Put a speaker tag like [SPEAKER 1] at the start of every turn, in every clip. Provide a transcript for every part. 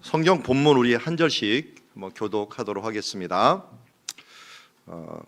[SPEAKER 1] 성경 본문 우리 한 절씩 교독하도록 하겠습니다.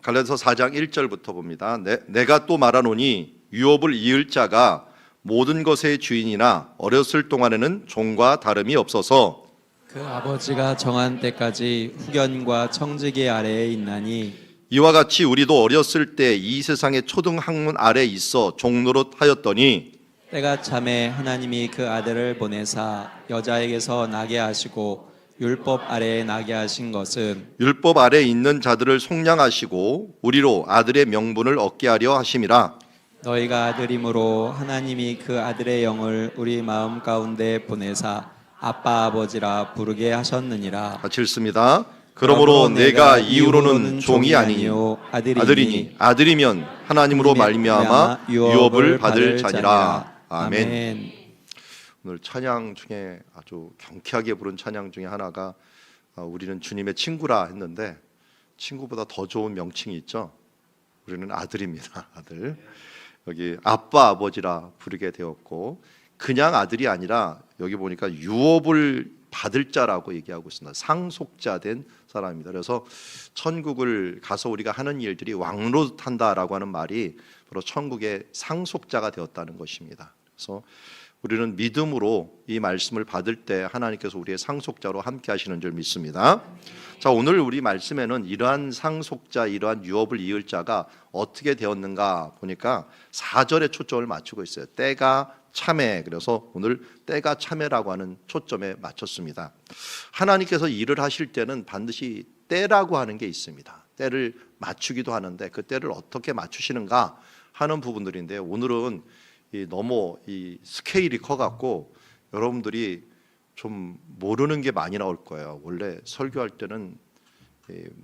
[SPEAKER 1] 갈라디아서 4장 1절부터 봅니다. 내가 또 말하노니 유업을 이을 자가 모든 것의 주인이나 어렸을 동안에는 종과 다름이 없어서
[SPEAKER 2] 그 아버지가 정한 때까지 후견과 청지기 아래에 있나니
[SPEAKER 1] 이와 같이 우리도 어렸을 때 이 세상의 초등 학문 아래 있어 종노릇 하였더니
[SPEAKER 2] 때가 참에 하나님이 그 아들을 보내사 여자에게서 나게 하시고 율법 아래에 나게 하신 것은
[SPEAKER 1] 율법 아래 있는 자들을 속량하시고 우리로 아들의 명분을 얻게 하려 하심이라.
[SPEAKER 2] 너희가 아들이므로 하나님이 그 아들의 영을 우리 마음 가운데 보내사 아빠 아버지라 부르게 하셨느니라.
[SPEAKER 1] 같이 읽습니다. 그러므로 내가 이후로는 종이 아니요 아들이니 아들이면 하나님으로 말미암아 유업을 받을 자니라. 아멘. 오늘 찬양 중에 아주 경쾌하게 부른 찬양 중에 하나가 우리는 주님의 친구라 했는데 친구보다 더 좋은 명칭이 있죠. 우리는 아들입니다. 아들. 여기 아빠 아버지라 부르게 되었고 그냥 아들이 아니라 여기 보니까 유업을 받을 자라고 얘기하고 있습니다. 상속자 된 사람입니다. 그래서 천국을 가서 우리가 하는 일들이 왕노릇한다라고 하는 말이 바로 천국의 상속자가 되었다는 것입니다. 그래서 우리는 믿음으로 이 말씀을 받을 때 하나님께서 우리의 상속자로 함께 하시는 줄 믿습니다. 자, 오늘 우리 말씀에는 이러한 상속자, 이러한 유업을 이을 자가 어떻게 되었는가 보니까 4절에 초점을 맞추고 있어요. 때가 참에. 그래서 오늘 때가 참에라고 하는 초점에 맞췄습니다. 하나님께서 일을 하실 때는 반드시 때라고 하는 게 있습니다. 때를 맞추기도 하는데 그 때를 어떻게 맞추시는가 하는 부분들인데 오늘은 너무 이 스케일이 커갖고 여러분들이 좀 모르는 게 많이 나올 거예요. 원래 설교할 때는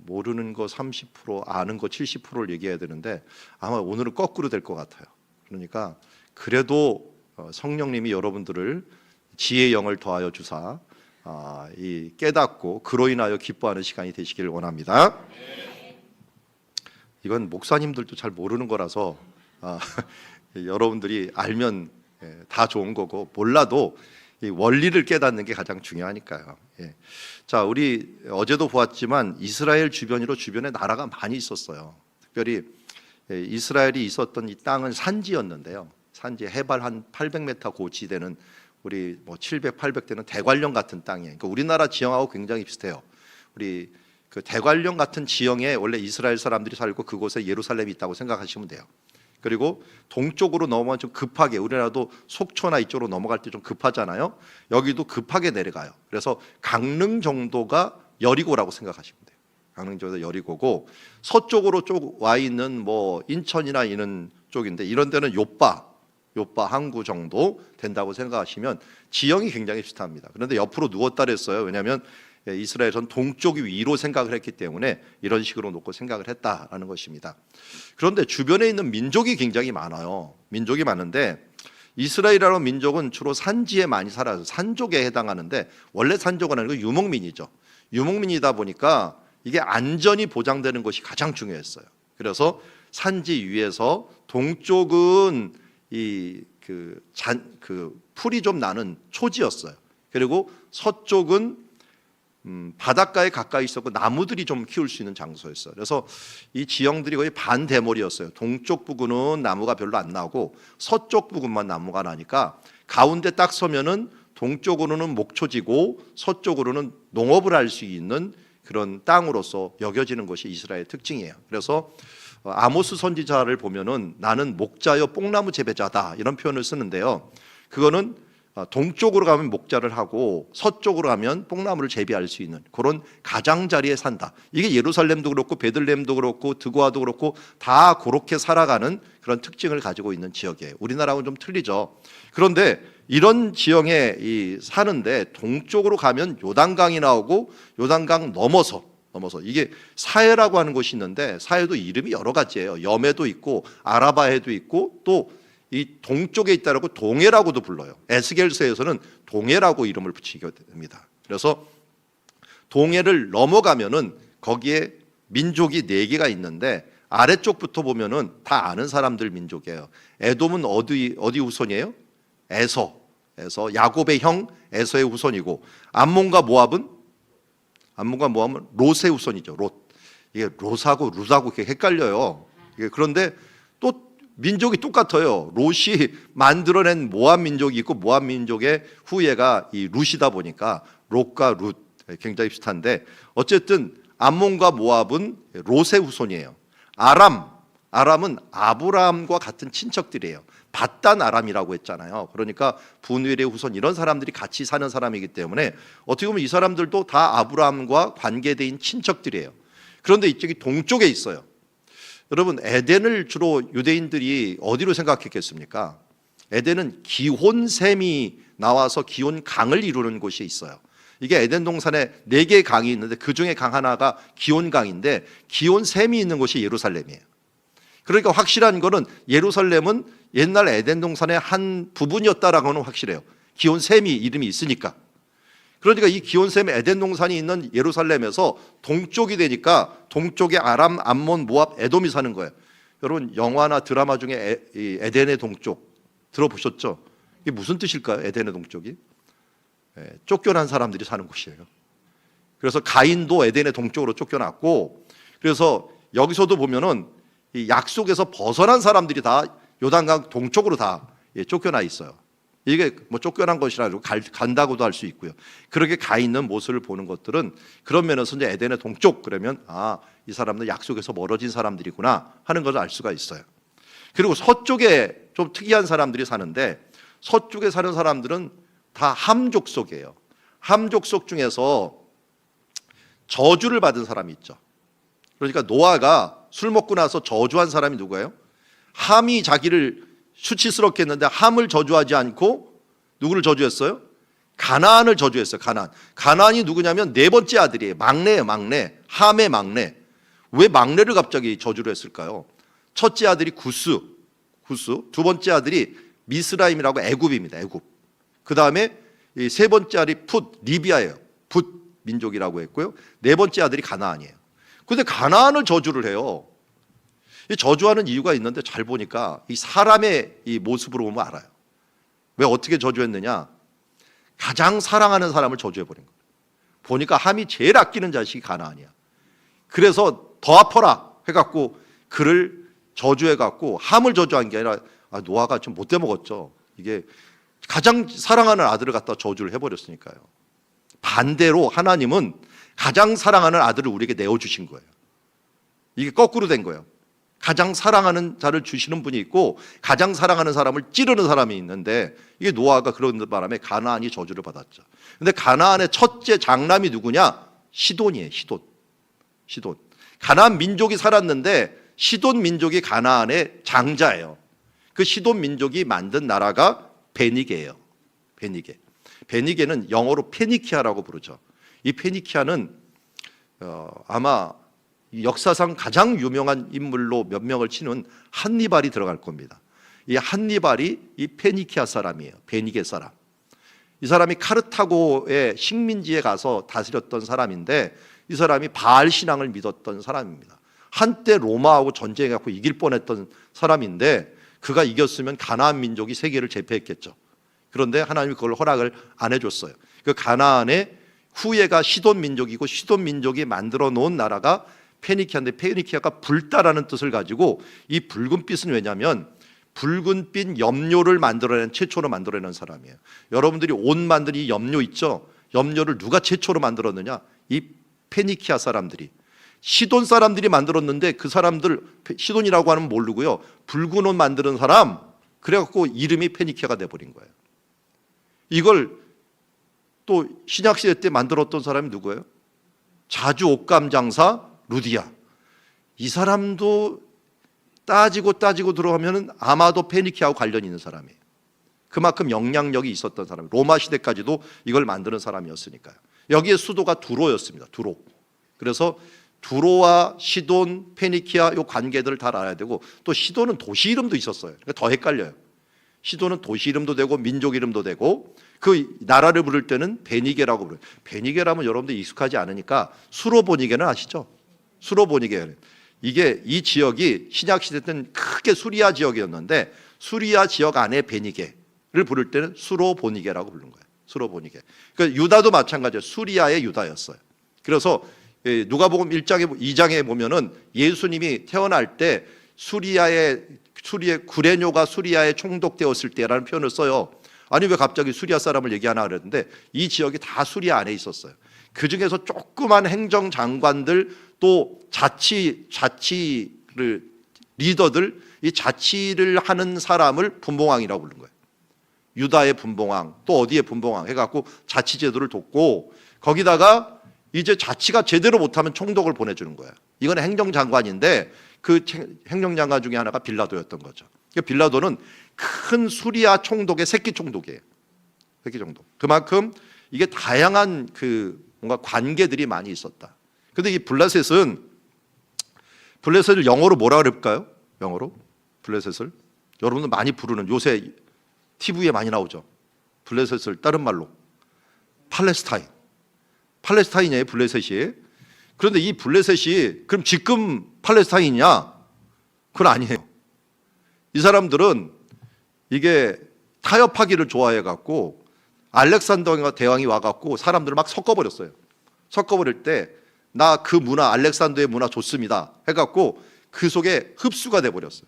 [SPEAKER 1] 모르는 거 30%, 아는 거 70%를 얘기해야 되는데 아마 오늘은 거꾸로 될 것 같아요. 그러니까 그래도 성령님이 여러분들을 지혜의 영을 더하여 주사 이 깨닫고 그로 인하여 기뻐하는 시간이 되시길 원합니다. 이건 목사님들도 잘 모르는 거라서 여러분들이 알면 다 좋은 거고 몰라도 이 원리를 깨닫는 게 가장 중요하니까요. 자, 우리 어제도 보았지만 이스라엘 주변에 나라가 많이 있었어요. 특별히 이스라엘이 있었던 이 땅은 산지였는데요. 산지 해발 한 800m 고치 되는 우리 700, 800대는 대관령 같은 땅이에요. 그러니까 우리나라 지형하고 굉장히 비슷해요. 우리 그 대관령 같은 지형에 원래 이스라엘 사람들이 살고 그곳에 예루살렘이 있다고 생각하시면 돼요. 그리고 동쪽으로 넘어가면 좀 급하게 우리나라도 속초나 이쪽으로 넘어갈 때 좀 급하잖아요. 여기도 급하게 내려가요. 그래서 강릉 정도가 여리고라고 생각하시면 돼요. 강릉 정도가 여리고고 서쪽으로 쭉 와 있는 인천이나 이런 쪽인데 이런 데는 요빠 항구 정도 된다고 생각하시면 지형이 굉장히 비슷합니다. 그런데 옆으로 누웠다 그랬어요. 왜냐하면 이스라엘은 동쪽이 위로 생각을 했기 때문에 이런 식으로 놓고 생각을 했다라는 것입니다. 그런데 주변에 있는 민족이 굉장히 많아요. 민족이 많은데 이스라엘이라는 민족은 주로 산지에 많이 살아서 산족에 해당하는데 원래 산족은 아니고 유목민이죠. 유목민이다 보니까 이게 안전이 보장되는 것이 가장 중요했어요. 그래서 산지 위에서 동쪽은 풀이 좀 나는 초지였어요. 그리고 서쪽은 바닷가에 가까이 있었고 나무들이 좀 키울 수 있는 장소였어요. 그래서 이 지형들이 거의 반대머리였어요. 동쪽 부근은 나무가 별로 안 나고 서쪽 부근만 나무가 나니까 가운데 딱 서면은 동쪽으로는 목초지고 서쪽으로는 농업을 할 수 있는 그런 땅으로서 여겨지는 것이 이스라엘의 특징이에요. 그래서 아모스 선지자를 보면은 나는 목자여 뽕나무 재배자다 이런 표현을 쓰는데요. 그거는 동쪽으로 가면 목자를 하고 서쪽으로 가면 뽕나무를 재배할 수 있는 그런 가장자리에 산다. 이게 예루살렘도 그렇고 베들레헴도 그렇고 드고아도 그렇고 다 그렇게 살아가는 그런 특징을 가지고 있는 지역이에요. 우리나라하고는 좀 틀리죠. 그런데 이런 지형에 사는데 동쪽으로 가면 요단강이 나오고 요단강 넘어서 이게 사해라고 하는 곳이 있는데 사해도 이름이 여러 가지예요. 염해도 있고 아라바해도 있고 또 이 동쪽에 있다라고 동해라고도 불러요. 에스겔서에서는 동해라고 이름을 붙이게 됩니다. 그래서 동해를 넘어가면은 거기에 민족이 4개가 있는데 아래쪽부터 보면은 다 아는 사람들 민족이에요. 에돔은 어디 후손이에요? 에서. 야곱의 형 에서의 후손이고, 암몬과 모압은 롯의 후손이죠. 롯. 이게 롯하고 룻하고 이렇게 헷갈려요. 그런데 또 민족이 똑같아요. 롯이 만들어낸 모압 민족이 있고, 모압 민족의 후예가 이 룻이다 보니까 롯과 룻 굉장히 비슷한데, 어쨌든 암몬과 모압은 롯의 후손이에요. 아람은 아브라함과 같은 친척들이에요. 바단 아람이라고 했잖아요. 그러니까 분웰의 후손, 이런 사람들이 같이 사는 사람이기 때문에 어떻게 보면 이 사람들도 다 아브라함과 관계된 친척들이에요. 그런데 이쪽이 동쪽에 있어요. 여러분, 에덴을 주로 유대인들이 어디로 생각했겠습니까? 에덴은 기혼샘이 나와서 기혼 강을 이루는 곳이 있어요. 이게 에덴 동산에 4개의 강이 있는데 그 중에 강 하나가 기혼강인데, 기혼샘이 있는 곳이 예루살렘이에요. 그러니까 확실한 거는 예루살렘은 옛날 에덴 동산의 한 부분이었다라고는 확실해요. 기혼샘이 이름이 있으니까. 그러니까 이 기혼샘 에덴 동산이 있는 예루살렘에서 동쪽이 되니까 동쪽에 아람, 암몬, 모압, 에돔이 사는 거예요. 여러분, 영화나 드라마 중에 에덴의 동쪽 들어보셨죠? 이게 무슨 뜻일까요? 에덴의 동쪽이? 쫓겨난 사람들이 사는 곳이에요. 그래서 가인도 에덴의 동쪽으로 쫓겨났고, 그래서 여기서도 보면은 이 약속에서 벗어난 사람들이 다 요단강 동쪽으로 다 쫓겨나 있어요. 이게 뭐 쫓겨난 것이라 간다고도 할 수 있고요. 그렇게 가 있는 모습을 보는 것들은 그런 면에서 이제 에덴의 동쪽, 그러면 이 사람들 약속에서 멀어진 사람들이구나 하는 것을 알 수가 있어요. 그리고 서쪽에 좀 특이한 사람들이 사는데, 서쪽에 사는 사람들은 다 함 족속이에요. 함 족속 중에서 저주를 받은 사람이 있죠. 그러니까 노아가 술 먹고 나서 저주한 사람이 누구예요? 함이 자기를 수치스럽게 했는데 함을 저주하지 않고 누구를 저주했어요? 가나안을 저주했어요. 가나안이 누구냐면 4번째 아들이에요. 막내예요. 막내. 함의 막내. 왜 막내를 갑자기 저주를 했을까요? 첫째 아들이 구스. 2번째 아들이 미스라임이라고 애굽입니다. 애굽. 그 다음에 3번째 아들이 리비아예요. 붓 민족이라고 했고요. 4번째 아들이 가나안이에요. 근데 가나안을 저주를 해요. 이 저주하는 이유가 있는데, 잘 보니까 이 사람의 이 모습으로 보면 알아요. 왜 어떻게 저주했느냐? 가장 사랑하는 사람을 저주해버린 거예요. 보니까 함이 제일 아끼는 자식이 가나안이야. 그래서 더 아파라 해갖고 그를 저주해갖고, 함을 저주한 게 아니라 노아가 좀 못돼 먹었죠. 이게 가장 사랑하는 아들을 갖다 저주를 해버렸으니까요. 반대로 하나님은 가장 사랑하는 아들을 우리에게 내어주신 거예요. 이게 거꾸로 된 거예요. 가장 사랑하는 자를 주시는 분이 있고, 가장 사랑하는 사람을 찌르는 사람이 있는데, 이게 노아가 그런 바람에 가나안이 저주를 받았죠. 근데 가나안의 첫째 장남이 누구냐? 시돈이에요. 시돈. 가나안 민족이 살았는데 시돈 민족이 가나안의 장자예요. 그 시돈 민족이 만든 나라가 베니게예요. 베니게는 영어로 페니키아라고 부르죠. 이 페니키아는 아마 역사상 가장 유명한 인물로 몇 명을 치는 한니발이 들어갈 겁니다. 이 한니발이 이 페니키아 사람이에요. 베니게 사람. 이 사람이 카르타고의 식민지에 가서 다스렸던 사람인데, 이 사람이 바알 신앙을 믿었던 사람입니다. 한때 로마하고 전쟁해갖고 이길 뻔했던 사람인데, 그가 이겼으면 가나안 민족이 세계를 제패했겠죠. 그런데 하나님이 그걸 허락을 안 해줬어요. 그 가나안의 후예가 시돈 민족이고, 시돈 민족이 만들어 놓은 나라가 페니키아인데, 페니키아가 붉다라는 뜻을 가지고, 이 붉은빛은 왜냐하면 붉은빛 염료를 최초로 만들어낸 사람이에요. 여러분들이 옷 만든 이 염료 있죠? 염료를 누가 최초로 만들었느냐? 이 페니키아 사람들이. 시돈 사람들이 만들었는데, 그 사람들 시돈이라고 하면 모르고요, 붉은 옷 만드는 사람, 그래갖고 이름이 페니키아가 돼버린 거예요. 이걸 또 신약시대 때 만들었던 사람이 누구예요? 자주 옷감 장사 루디아. 이 사람도 따지고 들어가면 아마도 페니키아하고 관련이 있는 사람이에요. 그만큼 영향력이 있었던 사람. 로마 시대까지도 이걸 만드는 사람이었으니까요. 여기에 수도가 두로였습니다. 두로. 그래서 두로와 시돈, 페니키아 이 관계들을 다 알아야 되고, 또 시돈은 도시 이름도 있었어요. 그러니까 더 헷갈려요. 시돈은 도시 이름도 되고 민족 이름도 되고, 그 나라를 부를 때는 베니게라고 부르요. 베니게라면 여러분들 익숙하지 않으니까 수로보니게는 아시죠? 수로보니게. 이게 이 지역이 신약 시대 때는 크게 수리아 지역이었는데, 수리아 지역 안에 베니게. 부를 때는 수로보니게라고 부른 거예요. 수로보니게. 그러니까 유다도 마찬가지예요. 수리아의 유다였어요. 그래서 누가복음 1장에 2장에 보면은 예수님이 태어날 때 수리아의 구레뇨가 수리아에 총독되었을 때라는 표현을 써요. 아니 왜 갑자기 수리아 사람을 얘기하나 그랬는데 이 지역이 다 수리아 안에 있었어요. 그 중에서 조그만 행정장관들 또 자치를 리더들, 이 자치를 하는 사람을 분봉왕이라고 부른 거예요. 유다의 분봉왕, 또 어디의 분봉왕 해갖고 자치제도를 돕고, 거기다가 이제 자치가 제대로 못하면 총독을 보내주는 거예요. 이건 행정장관인데 그 행정장관 중에 하나가 빌라도였던 거죠. 빌라도는 큰 수리아 총독의 새끼 총독이에요. 새끼 총독. 그만큼 이게 다양한 그 뭔가 관계들이 많이 있었다. 근데 이 블레셋을 영어로 뭐라 그럴까요? 영어로 블레셋을 여러분들 많이 부르는, 요새 TV에 많이 나오죠. 블레셋을 다른 말로 팔레스타인이에요. 블레셋이. 그런데 이 블레셋이 그럼 지금 팔레스타인이냐? 그건 아니에요. 이 사람들은 이게 타협하기를 좋아해 갖고 알렉산더 대왕이 와 갖고 사람들을 막 섞어버렸어요. 섞어버릴 때 나 그 문화, 알렉산더의 문화 좋습니다 해 갖고 그 속에 흡수가 돼 버렸어요.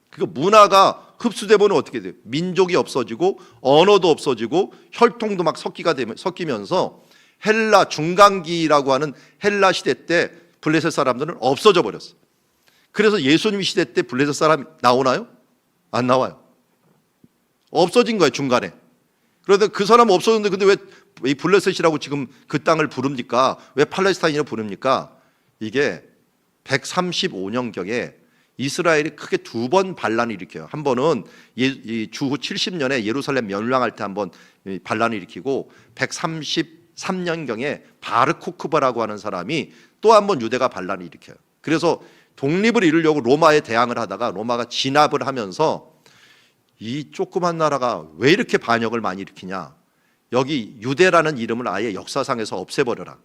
[SPEAKER 1] 그 문화가 흡수돼 보면 어떻게 돼요? 민족이 없어지고 언어도 없어지고 혈통도 막 섞이면서 헬라 중간기라고 하는 헬라 시대 때 블레셋 사람들은 없어져 버렸어. 그래서 예수님 시대 때 블레셋 사람 나오나요? 안 나와요. 없어진 거예요, 중간에. 그런데 그 사람은 없어졌는데 근데 왜 이 블레셋이라고 지금 그 땅을 부릅니까? 왜 팔레스타인이라고 부릅니까? 이게 135년경에 이스라엘이 크게 두 번 반란을 일으켜요. 한 번은 주후 70년에 예루살렘 멸망할 때 한 번 반란을 일으키고, 133년경에 바르코크바라고 하는 사람이 또 한 번 유대가 반란을 일으켜요. 그래서 독립을 이루려고 로마에 대항을 하다가 로마가 진압을 하면서 이 조그만 나라가 왜 이렇게 반역을 많이 일으키냐, 여기 유대라는 이름을 아예 역사상에서 없애버려라.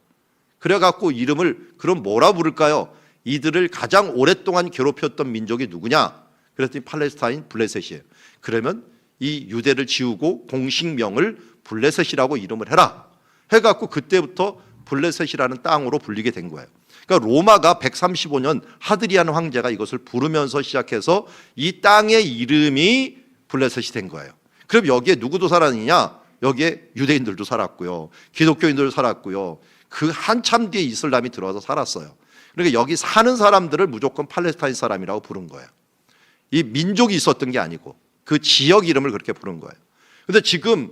[SPEAKER 1] 그래갖고 이름을 그럼 뭐라 부를까요? 이들을 가장 오랫동안 괴롭혔던 민족이 누구냐? 그랬더니 팔레스타인 블레셋이에요. 그러면 이 유대를 지우고 공식명을 블레셋이라고 이름을 해라 해갖고 그때부터 블레셋이라는 땅으로 불리게 된 거예요. 그러니까 로마가 135년 하드리안 황제가 이것을 부르면서 시작해서 이 땅의 이름이 블레셋이 된 거예요. 그럼 여기에 누구도 살았느냐? 여기에 유대인들도 살았고요, 기독교인들도 살았고요, 그 한참 뒤에 이슬람이 들어와서 살았어요. 그러니까 여기 사는 사람들을 무조건 팔레스타인 사람이라고 부른 거예요. 이 민족이 있었던 게 아니고 그 지역 이름을 그렇게 부른 거예요. 근데 지금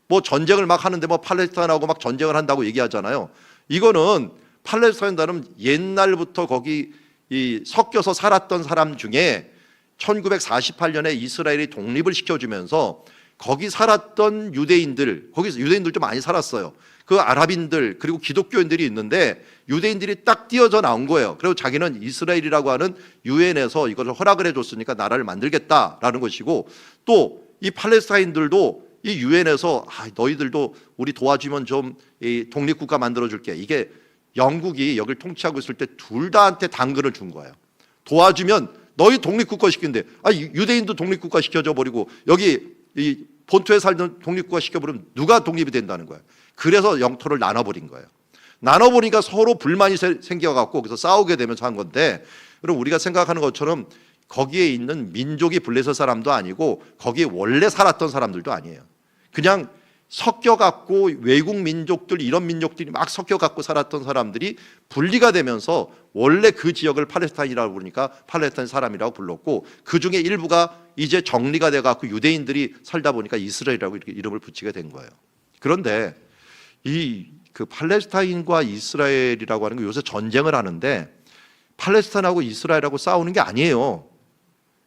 [SPEAKER 1] 뭐 전쟁을 막 하는데 뭐 팔레스타인하고 막 전쟁을 한다고 얘기하잖아요. 이거는 팔레스타인 사람 옛날부터 거기 섞여서 살았던 사람 중에 1948년에 이스라엘이 독립을 시켜주면서 거기 살았던 유대인들, 거기서 유대인들도 많이 살았어요. 그 아랍인들 그리고 기독교인들이 있는데 유대인들이 딱 띄어져 나온 거예요. 그리고 자기는 이스라엘이라고 하는 유엔에서 이것을 허락을 해줬으니까 나라를 만들겠다라는 것이고, 또 이 팔레스타인들도 이 유엔에서 너희들도 우리 도와주면 좀 독립국가 만들어줄게. 이게 영국이 여기를 통치하고 있을 때 둘 다한테 당근을 준 거예요. 도와주면 너희 독립국가 시키는데 유대인도 독립국가 시켜줘 버리고 여기 이 본토에 살던 독립국가 시켜버리면 누가 독립이 된다는 거예요. 그래서 영토를 나눠버린 거예요. 나눠버리니까 서로 불만이 생겨갖고 그래서 싸우게 되면서 한 건데, 그럼 우리가 생각하는 것처럼 거기에 있는 민족이 블레셋 사람도 아니고 거기에 원래 살았던 사람들도 아니에요. 그냥 섞여갖고 외국 민족들, 이런 민족들이 막 섞여갖고 살았던 사람들이 분리가 되면서 원래 그 지역을 팔레스타인이라고 부르니까 팔레스타인 사람이라고 불렀고, 그 중에 일부가 이제 정리가 돼갖고 유대인들이 살다 보니까 이스라엘이라고 이렇게 이름을 붙이게 된 거예요. 그런데 그 팔레스타인과 이스라엘이라고 하는 게 요새 전쟁을 하는데 팔레스타인하고 이스라엘하고 싸우는 게 아니에요.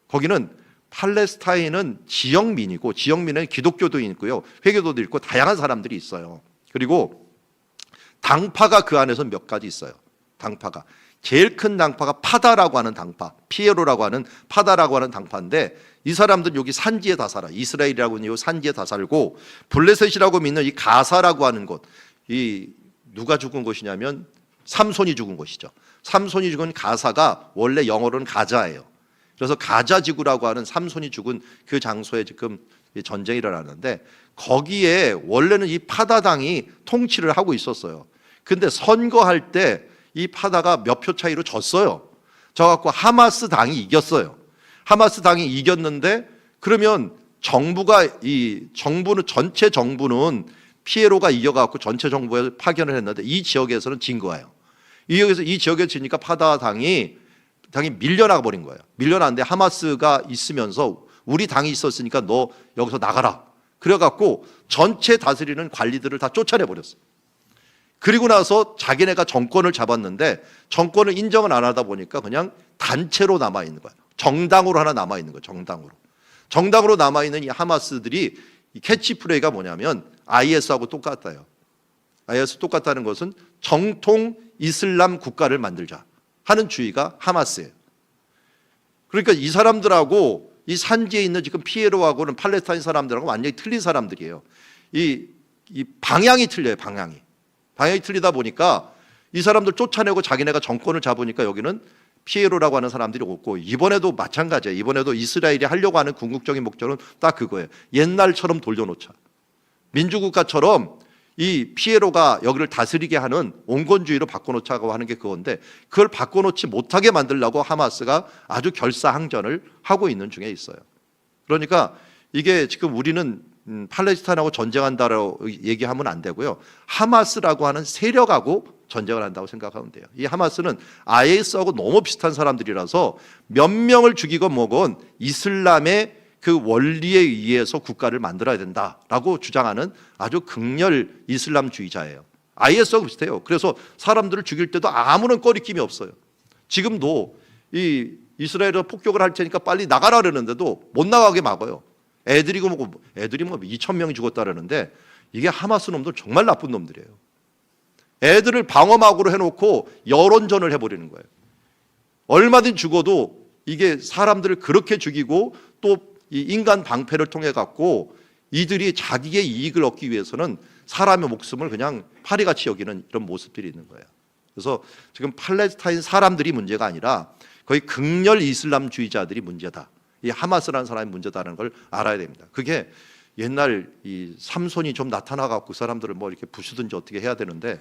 [SPEAKER 1] 거기는 팔레스타인은 지역민이고, 지역민은 기독교도 있고요, 회교도도 있고 다양한 사람들이 있어요. 그리고 당파가 그 안에서 몇 가지 있어요. 당파가 제일 큰 당파가 파다라고 하는 당파, 피에로라고 하는 파다라고 하는 당파인데, 이 사람들은 여기 산지에 다 살아. 이스라엘이라고 하는 이 산지에 다 살고, 블레셋이라고 믿는 이 가사라고 하는 곳, 이 누가 죽은 곳이냐면 삼손이 죽은 곳이죠. 삼손이 죽은 가사가 원래 영어로는 가자예요. 그래서 가자 지구라고 하는 삼손이 죽은 그 장소에 지금 이 전쟁이 일어나는데 거기에 원래는 이 파다당이 통치를 하고 있었어요. 근데 선거할 때 이 파다가 몇 표 차이로 졌어요. 져갖고 하마스 당이 이겼어요. 하마스 당이 이겼는데 그러면 정부는 전체 정부는 피에로가 이겨갖고 전체 정부에 파견을 했는데 이 지역에서는 진 거예요. 이 지역에 지니까 파다 당이 밀려나가 버린 거예요. 밀려나는데 하마스가 있으면서 우리 당이 있었으니까 너 여기서 나가라. 그래갖고 전체 다스리는 관리들을 다 쫓아내 버렸어요. 그리고 나서 자기네가 정권을 잡았는데 정권을 인정을 안 하다 보니까 그냥 단체로 남아 있는 거예요. 정당으로 하나 남아 있는 거예요. 정당으로 남아 있는 이 하마스들이 이 캐치프레이가 뭐냐면 IS하고 똑같아요. IS 똑같다는 것은 정통 이슬람 국가를 만들자 하는 주의가 하마스예요. 그러니까 이 사람들하고 이 산지에 있는 지금 피에로하고는 팔레스타인 사람들하고 완전히 틀린 사람들이에요. 이 방향이 틀려요. 방향이 틀리다 보니까 이 사람들 쫓아내고 자기네가 정권을 잡으니까 여기는 피에로라고 하는 사람들이 없고, 이번에도 마찬가지예요. 이번에도 이스라엘이 하려고 하는 궁극적인 목적은 딱 그거예요. 옛날처럼 돌려놓자. 민주국가처럼 이 피에로가 여기를 다스리게 하는 온건주의로 바꿔놓자고 하는 게 그건데, 그걸 바꿔놓지 못하게 만들려고 하마스가 아주 결사항전을 하고 있는 중에 있어요. 그러니까 이게 지금 우리는 팔레스타인하고 전쟁한다라고 얘기하면 안 되고요. 하마스라고 하는 세력하고 전쟁을 한다고 생각하면 돼요. 이 하마스는 IS하고 너무 비슷한 사람들이라서 몇 명을 죽이건 뭐건 이슬람의 그 원리에 의해서 국가를 만들어야 된다라고 주장하는 아주 극렬 이슬람주의자예요. IS하고 비슷해요. 그래서 사람들을 죽일 때도 아무런 꺼리낌이 없어요. 지금도 이 이스라엘에서 폭격을 할 테니까 빨리 나가라 그러는데도 못 나가게 막아요. 애들이 뭐 2,000명이 죽었다라는데 이게 하마스 놈들 정말 나쁜 놈들이에요. 애들을 방어막으로 해놓고 여론전을 해버리는 거예요. 얼마든 죽어도 이게 사람들을 그렇게 죽이고 또 이 인간 방패를 통해 갖고 이들이 자기의 이익을 얻기 위해서는 사람의 목숨을 그냥 파리같이 여기는 이런 모습들이 있는 거예요. 그래서 지금 팔레스타인 사람들이 문제가 아니라 거의 극렬 이슬람주의자들이 문제다. 이 하마스라는 사람이 문제다는 걸 알아야 됩니다. 그게 옛날 이 삼손이 좀 나타나 갖고 사람들을 뭐 이렇게 부수든지 어떻게 해야 되는데,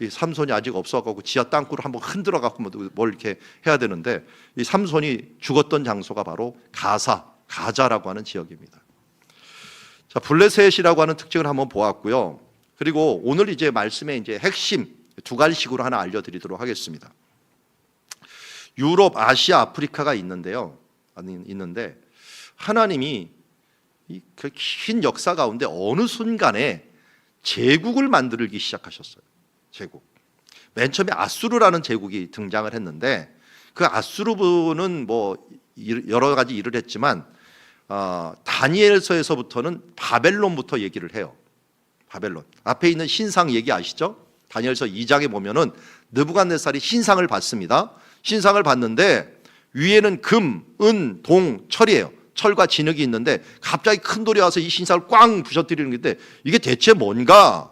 [SPEAKER 1] 이 삼손이 아직 없어 갖고 지하 땅굴을 한번 흔들어 갖고 뭘 이렇게 해야 되는데, 이 삼손이 죽었던 장소가 바로 가자라고 하는 지역입니다. 자, 블레셋이라고 하는 특징을 한번 보았고요. 그리고 오늘 이제 말씀의 이제 핵심 두 가지식으로 하나 알려드리도록 하겠습니다. 유럽, 아시아, 아프리카가 있는데 하나님이 그 긴 역사 가운데 어느 순간에 제국을 만들기 시작하셨어요. 제국. 맨 처음에 아수르라는 제국이 등장을 했는데, 그 아수르는 뭐 여러 가지 일을 했지만 다니엘서에서부터는 바벨론부터 얘기를 해요. 바벨론. 앞에 있는 신상 얘기 아시죠? 다니엘서 2장에 보면은 느부갓네살이 신상을 봤습니다. 신상을 봤는데 위에는 금, 은, 동, 철이에요. 철과 진흙이 있는데 갑자기 큰 돌이 와서 이 신상을 꽝 부셔뜨리는 건데 이게 대체 뭔가?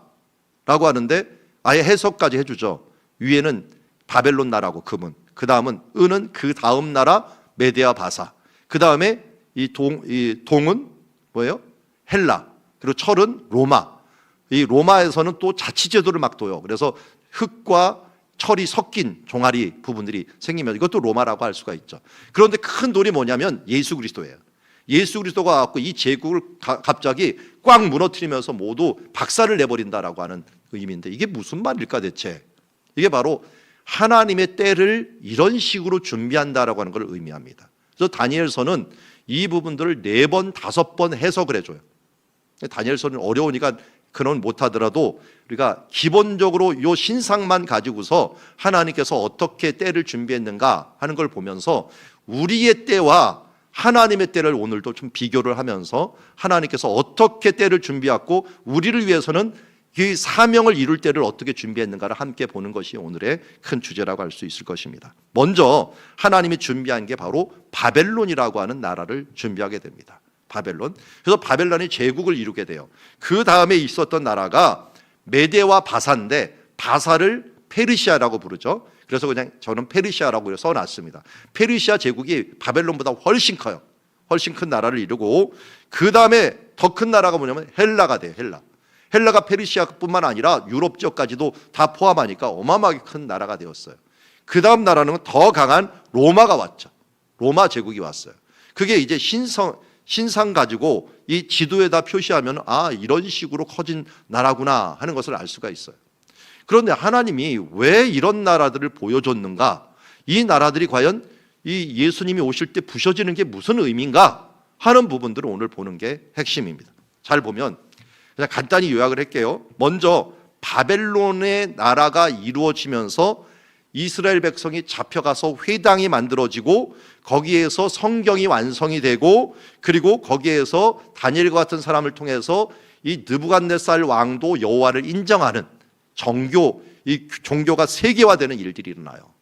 [SPEAKER 1] 라고 하는데 아예 해석까지 해주죠. 위에는 바벨론 나라고 금은, 그 다음은 은은 그 다음 나라 메데아 바사, 그 다음에 이 동은 뭐예요? 헬라, 그리고 철은 로마. 이 로마에서는 또 자치제도를 막 둬요. 그래서 흙과 철이 섞인 종아리 부분들이 생기면 이것도 로마라고 할 수가 있죠. 그런데 큰 돌이 뭐냐면 예수 그리스도예요. 예수 그리스도가 갖고 이 제국을 갑자기 꽉 무너뜨리면서 모두 박살을 내버린다라고 하는 의미인데, 이게 무슨 말일까 대체? 이게 바로 하나님의 때를 이런 식으로 준비한다라고 하는 걸 의미합니다. 그래서 다니엘서는 이 부분들을 4번, 5번 해석을 해줘요. 다니엘서는 어려우니까 그런 못하더라도 우리가 기본적으로 이 신상만 가지고서 하나님께서 어떻게 때를 준비했는가 하는 걸 보면서 우리의 때와 하나님의 때를 오늘도 좀 비교를 하면서 하나님께서 어떻게 때를 준비했고 우리를 위해서는 그 사명을 이룰 때를 어떻게 준비했는가를 함께 보는 것이 오늘의 큰 주제라고 할 수 있을 것입니다. 먼저 하나님이 준비한 게 바로 바벨론이라고 하는 나라를 준비하게 됩니다. 바벨론. 그래서 바벨론이 제국을 이루게 돼요. 그 다음에 있었던 나라가 메데와 바사인데, 바사를 페르시아라고 부르죠. 그래서 그냥 저는 페르시아라고 써놨습니다. 페르시아 제국이 바벨론보다 훨씬 커요. 훨씬 큰 나라를 이루고, 그 다음에 더 큰 나라가 뭐냐면 헬라가 돼요. 헬라가 페르시아뿐만 아니라 유럽 지역까지도 다 포함하니까 어마어마하게 큰 나라가 되었어요. 그 다음 나라는 더 강한 로마가 왔죠. 로마 제국이 왔어요. 그게 이제 신상 가지고 이 지도에다 표시하면 아, 이런 식으로 커진 나라구나 하는 것을 알 수가 있어요. 그런데 하나님이 왜 이런 나라들을 보여줬는가? 이 나라들이 과연 이 예수님이 오실 때 부셔지는 게 무슨 의미인가 하는 부분들을 오늘 보는 게 핵심입니다. 잘 보면 그냥 간단히 요약을 할게요. 먼저 바벨론의 나라가 이루어지면서 이스라엘 백성이 잡혀가서 회당이 만들어지고 거기에서 성경이 완성이 되고, 그리고 거기에서 다니엘과 같은 사람을 통해서 이 느부갓네살 왕도 여호와를 인정하는 이 종교가 세계화되는 일들이 일어나요.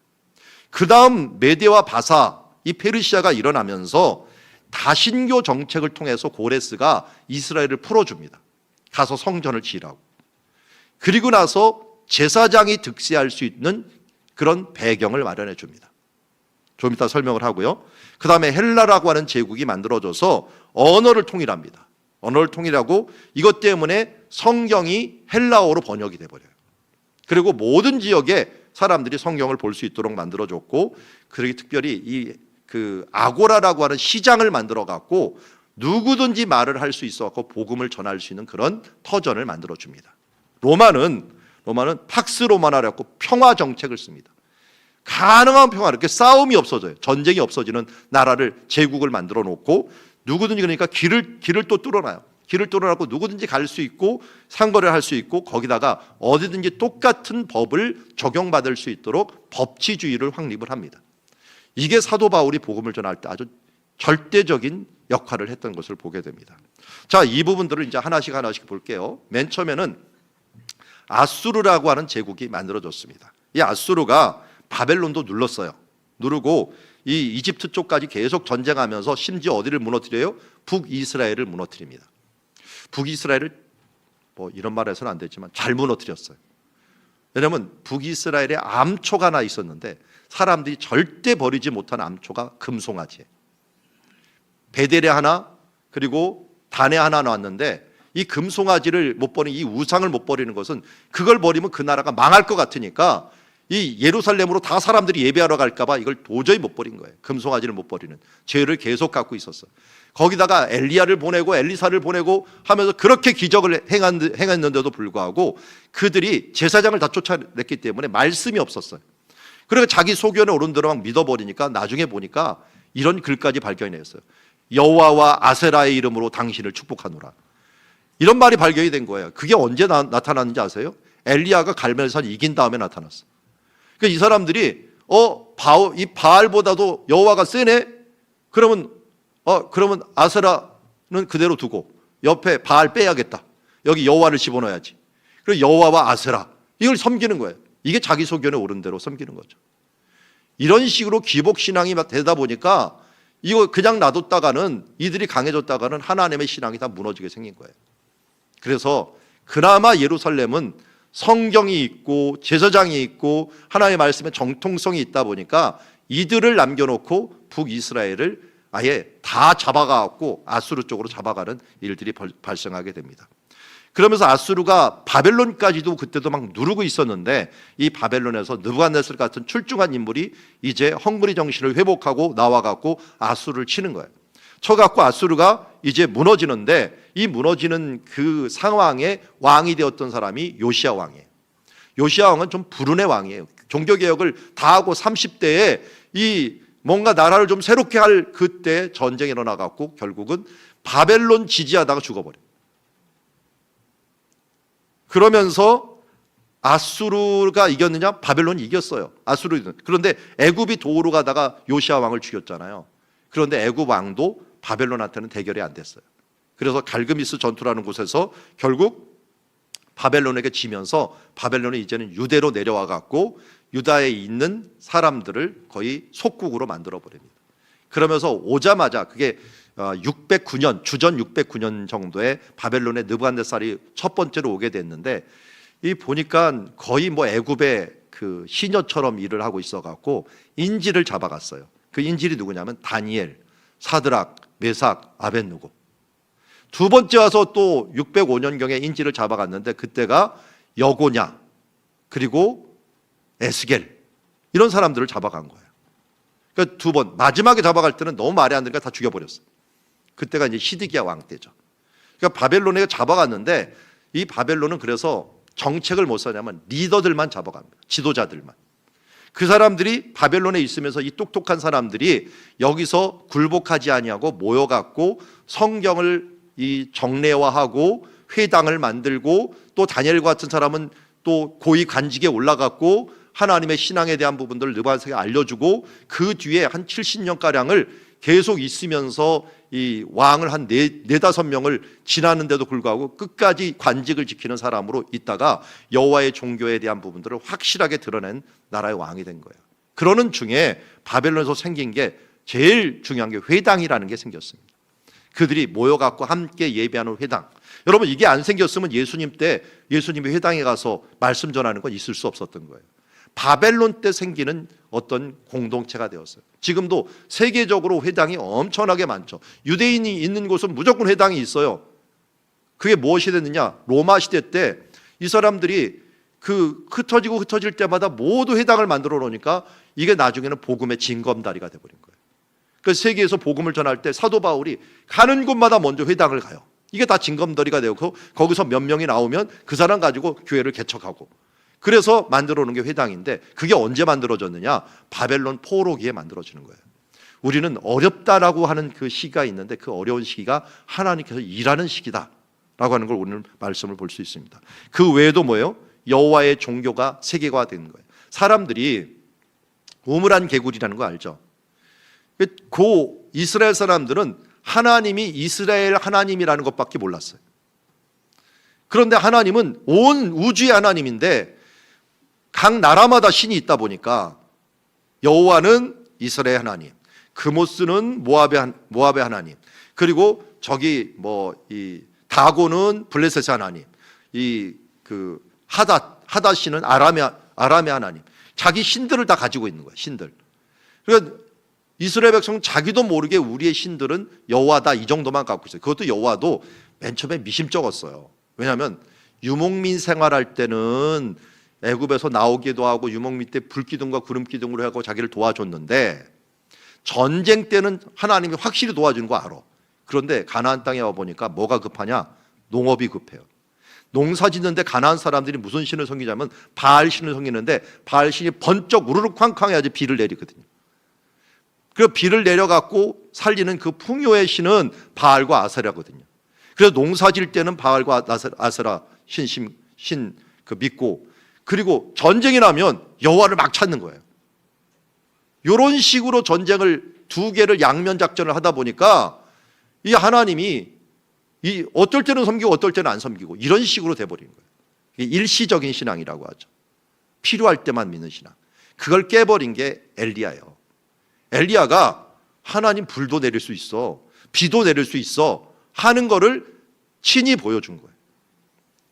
[SPEAKER 1] 그 다음 메대와 바사, 이 페르시아가 일어나면서 다신교 정책을 통해서 고레스가 이스라엘을 풀어줍니다. 가서 성전을 지으라고. 그리고 나서 제사장이 득세할 수 있는 그런 배경을 마련해 줍니다. 좀 이따 설명을 하고요. 그 다음에 헬라라고 하는 제국이 만들어져서 언어를 통일합니다. 언어를 통일하고 이것 때문에 성경이 헬라어로 번역이 돼버려요. 그리고 모든 지역에 사람들이 성경을 볼 수 있도록 만들어줬고, 그리고 특별히 그 아고라라고 하는 시장을 만들어 갖고 누구든지 말을 할 수 있어 갖고 복음을 전할 수 있는 그런 터전을 만들어 줍니다. 로마는 팍스 로마나라고 평화 정책을 씁니다. 가능한 평화, 이렇게 싸움이 없어져요. 전쟁이 없어지는 나라를, 제국을 만들어 놓고 누구든지, 그러니까 길을 또 뚫어놔요. 길을 뚫어놓고 누구든지 갈 수 있고 상거래를 할 수 있고, 거기다가 어디든지 똑같은 법을 적용받을 수 있도록 법치주의를 확립을 합니다. 이게 사도 바울이 복음을 전할 때 아주 절대적인 역할을 했던 것을 보게 됩니다. 자, 이 부분들을 이제 하나씩 볼게요. 맨 처음에는 아수르라고 하는 제국이 만들어졌습니다. 이 아수르가 바벨론도 누르고 이 이집트 쪽까지 계속 전쟁하면서 심지어 어디를 무너뜨려요? 북이스라엘을 무너뜨립니다. 북이스라엘을 뭐 이런 말 해서는 안 되지만 잘 무너뜨렸어요. 왜냐하면 북이스라엘에 암초가 하나 있었는데 사람들이 절대 버리지 못한 암초가 금송아지예요. 베델에 하나, 그리고 단에 하나 나왔는데 이 금송아지를 못 버리는, 이 우상을 못 버리는 것은, 그걸 버리면 그 나라가 망할 것 같으니까 이 예루살렘으로 다 사람들이 예배하러 갈까 봐 이걸 도저히 못 버린 거예요. 금송아지를 못 버리는 죄를 계속 갖고 있었어요. 거기다가 엘리야를 보내고 엘리사를 보내고 하면서 그렇게 기적을 행했는데도 불구하고 그들이 제사장을 다 쫓아냈기 때문에 말씀이 없었어요. 그래서 자기 소견에 오른 대로 막 믿어버리니까 나중에 보니까 이런 글까지 발견했어요. 여호와와 아세라의 이름으로 당신을 축복하노라. 이런 말이 발견이 된 거예요. 그게 언제 나타났는지 아세요? 엘리야가 갈멜산 이긴 다음에 나타났어. 그러니까 이 사람들이 이 바알보다도 여호와가 세네? 그러면 아세라는 그대로 두고 옆에 바알 빼야겠다. 여기 여호와를 집어넣어야지. 그리고 여호와와 아세라, 이걸 섬기는 거예요. 이게 자기 소견에 오른 대로 섬기는 거죠. 이런 식으로 기복신앙이 막 되다 보니까 이거 그냥 놔뒀다가는, 이들이 강해졌다가는 하나님의 신앙이 다 무너지게 생긴 거예요. 그래서 그나마 예루살렘은 성경이 있고 제사장이 있고 하나님의 말씀에 정통성이 있다 보니까 이들을 남겨놓고 북이스라엘을 아예 다 잡아가고 아수르 쪽으로 잡아가는 일들이 발생하게 됩니다. 그러면서 아수르가 바벨론까지도 그때도 막 누르고 있었는데, 이 바벨론에서 느부갓네살 같은 출중한 인물이 이제 헝그리 정신을 회복하고 나와갖고 아수르를 치는 거예요. 쳐갖고 아수르가 이제 무너지는데, 이 무너지는 그 상황에 왕이 되었던 사람이 요시야 왕이에요. 요시야 왕은 좀 불운의 왕이에요. 종교개혁을 다 하고 30대에 이 뭔가 나라를 좀 새롭게 할 그때 전쟁이 일어나갖고 결국은 바벨론 지지하다가 죽어버려요. 그러면서 아수르가 이겼느냐? 바벨론이 이겼어요. 그런데 애굽이 도우러 가다가 요시야 왕을 죽였잖아요. 그런데 애굽 왕도 바벨론한테는 대결이 안 됐어요. 그래서 갈그미스 전투라는 곳에서 결국 바벨론에게 지면서 바벨론이 이제는 유대로 내려와 갖고 유다에 있는 사람들을 거의 속국으로 만들어 버립니다. 그러면서 오자마자 그게 609년, 주전 609년 정도에 바벨론의 느부갓네살이 첫 번째로 오게 됐는데, 이 보니까 거의 뭐 애굽의 그 시녀처럼 일을 하고 있어 갖고 인질을 잡아갔어요. 그 인질이 누구냐면 다니엘, 사드락, 메삭, 아벳느고. 두 번째 와서 또 605년경에 인질을 잡아갔는데 그때가 여고냐 그리고 에스겔 이런 사람들을 잡아간 거예요. 그러니까 두 번, 마지막에 잡아갈 때는 너무 말이 안 되니까 다 죽여버렸어요. 그때가 이제 시드기야 왕 때죠. 그러니까 바벨론에 잡아갔는데 이 바벨론은 그래서 정책을 못 사냐면 리더들만 잡아갑니다. 지도자들만. 그 사람들이 바벨론에 있으면서 이 똑똑한 사람들이 여기서 굴복하지 아니하고 모여갖고 성경을 이 정례화하고 회당을 만들고 또 다니엘 같은 사람은 또 고위 관직에 올라갔고 하나님의 신앙에 대한 부분들을 느바세에게 알려주고 그 뒤에 한 70년가량을 계속 있으면서 이 왕을 한 네다섯 명을 지나는데도 불구하고 끝까지 관직을 지키는 사람으로 있다가 여호와의 종교에 대한 부분들을 확실하게 드러낸 나라의 왕이 된 거예요. 그러는 중에 바벨론에서 생긴 게 제일 중요한 게 회당이라는 게 생겼습니다. 그들이 모여갖고 함께 예배하는 회당. 여러분 이게 안 생겼으면 예수님 때 예수님이 회당에 가서 말씀 전하는 건 있을 수 없었던 거예요. 바벨론 때 생기는 어떤 공동체가 되었어요. 지금도 세계적으로 회당이 엄청나게 많죠. 유대인이 있는 곳은 무조건 회당이 있어요. 그게 무엇이 됐느냐? 로마 시대 때 이 사람들이 그 흩어질 때마다 모두 회당을 만들어 놓으니까 이게 나중에는 복음의 징검다리가 돼버린 거예요. 그래서 세계에서 복음을 전할 때 사도 바울이 가는 곳마다 먼저 회당을 가요. 이게 다 징검다리가 되고 거기서 몇 명이 나오면 그 사람 가지고 교회를 개척하고 그래서 만들어 놓은 게 회당인데 그게 언제 만들어졌느냐? 바벨론 포로기에 만들어지는 거예요. 우리는 어렵다라고 하는 그 시기가 있는데 그 어려운 시기가 하나님께서 일하는 시기다라고 하는 걸 오늘 말씀을 볼 수 있습니다. 그 외에도 뭐예요? 여호와의 종교가 세계화된 거예요. 사람들이 우물안 개구리라는 거 알죠? 고 이스라엘 사람들은 하나님이 이스라엘 하나님이라는 것밖에 몰랐어요. 그런데 하나님은 온 우주의 하나님인데 각 나라마다 신이 있다 보니까 여호와는 이스라엘 하나님, 그모스는 모압의 하나님, 그리고 저기 이 다고는 블레셋의 하나님, 이 그 하닷신은 아람의 하나님, 자기 신들을 다 가지고 있는 거예요. 신들. 그러니까 이스라엘 백성은 자기도 모르게 우리의 신들은 여호와다 이 정도만 갖고 있어요. 그것도 여호와도 맨 처음에 미심쩍었어요. 왜냐하면 유목민 생활할 때는 애굽에서 나오기도 하고 유목민 때 불기둥과 구름기둥으로 하고 자기를 도와줬는데 전쟁 때는 하나님이 확실히 도와주는 거 알아. 그런데 가나안 땅에 와보니까 뭐가 급하냐? 농업이 급해요. 농사 짓는데 가나안 사람들이 무슨 신을 섬기냐면 바알 신을 섬기는데 바알 신이 번쩍 우르르 쾅쾅 해야지 비를 내리거든요. 그 비를 내려갖고 살리는 그 풍요의 신은 바알과 아세라거든요. 그래서 농사 질 때는 바알과 아세라 신 믿고 그리고 전쟁이 나면 여호와를 막 찾는 거예요. 이런 식으로 전쟁을 두 개를 양면 작전을 하다 보니까 이 하나님이 어떨 때는 섬기고 어떨 때는 안 섬기고 이런 식으로 돼버린 거예요. 일시적인 신앙이라고 하죠. 필요할 때만 믿는 신앙. 그걸 깨버린 게 엘리야예요. 엘리야가 하나님 불도 내릴 수 있어, 비도 내릴 수 있어 하는 거를 친히 보여준 거예요.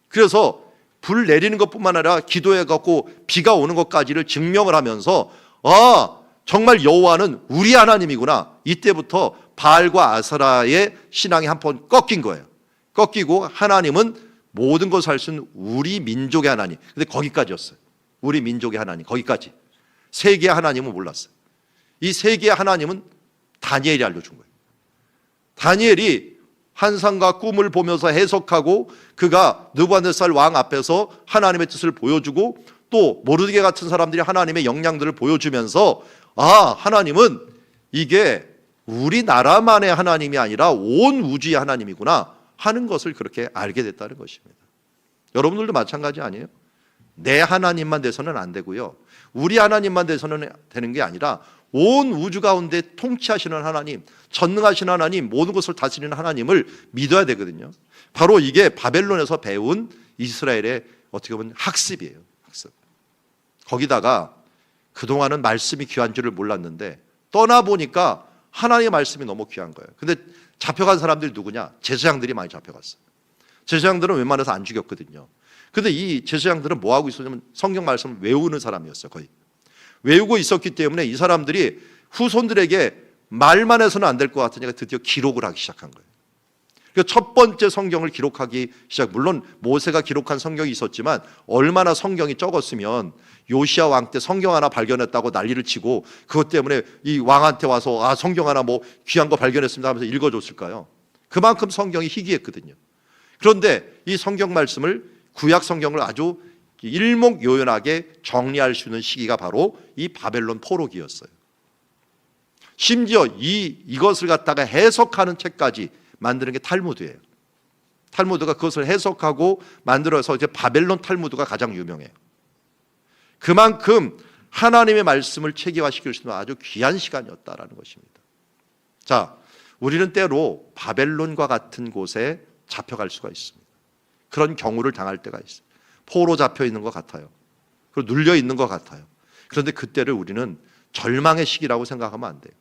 [SPEAKER 1] 그래서 불 내리는 것뿐만 아니라 기도해갖고 비가 오는 것까지를 증명을 하면서 정말 여호와는 우리 하나님이구나. 이때부터 바알과 아세라의 신앙이 한번 꺾인 거예요. 꺾이고 하나님은 모든 것을 할 수 있는 우리 민족의 하나님. 근데 거기까지였어요. 우리 민족의 하나님 거기까지. 세계의 하나님은 몰랐어요. 이 세계의 하나님은 다니엘이 알려준 거예요. 다니엘이 환상과 꿈을 보면서 해석하고 그가 느부갓네살 왕 앞에서 하나님의 뜻을 보여주고 또 모르드게 같은 사람들이 하나님의 역량들을 보여주면서 하나님은 이게 우리나라만의 하나님이 아니라 온 우주의 하나님이구나 하는 것을 그렇게 알게 됐다는 것입니다. 여러분들도 마찬가지 아니에요? 내 하나님만 돼서는 안 되고요. 우리 하나님만 돼서는 되는 게 아니라 온 우주 가운데 통치하시는 하나님, 전능하신 하나님, 모든 것을 다스리는 하나님을 믿어야 되거든요. 바로 이게 바벨론에서 배운 이스라엘의 어떻게 보면 학습이에요. 학습. 거기다가 그동안은 말씀이 귀한 줄을 몰랐는데 떠나보니까 하나님의 말씀이 너무 귀한 거예요. 근데 잡혀간 사람들이 누구냐? 제사장들이 많이 잡혀갔어요. 제사장들은 웬만해서 안 죽였거든요. 근데 이 제사장들은 뭐 하고 있었냐면 성경 말씀을 외우는 사람이었어요. 거의 외우고 있었기 때문에 이 사람들이 후손들에게 말만 해서는 안 될 것 같으니까 드디어 기록을 하기 시작한 거예요. 그러니까 첫 번째 성경을 기록하기 시작. 물론 모세가 기록한 성경이 있었지만 얼마나 성경이 적었으면 요시야 왕 때 성경 하나 발견했다고 난리를 치고 그것 때문에 이 왕한테 와서 성경 하나 뭐 귀한 거 발견했습니다 하면서 읽어줬을까요? 그만큼 성경이 희귀했거든요. 그런데 이 성경 말씀을 구약 성경을 아주 일목요연하게 정리할 수 있는 시기가 바로 이 바벨론 포로기였어요. 심지어 이것을 갖다가 해석하는 책까지 만드는 게 탈무드예요. 탈무드가 그것을 해석하고 만들어서 이제 바벨론 탈무드가 가장 유명해요. 그만큼 하나님의 말씀을 체계화시킬 수 있는 아주 귀한 시간이었다라는 것입니다. 자, 우리는 때로 바벨론과 같은 곳에 잡혀갈 수가 있습니다. 그런 경우를 당할 때가 있어요. 포로 잡혀 있는 것 같아요. 그리고 눌려 있는 것 같아요. 그런데 그때를 우리는 절망의 시기라고 생각하면 안 돼요.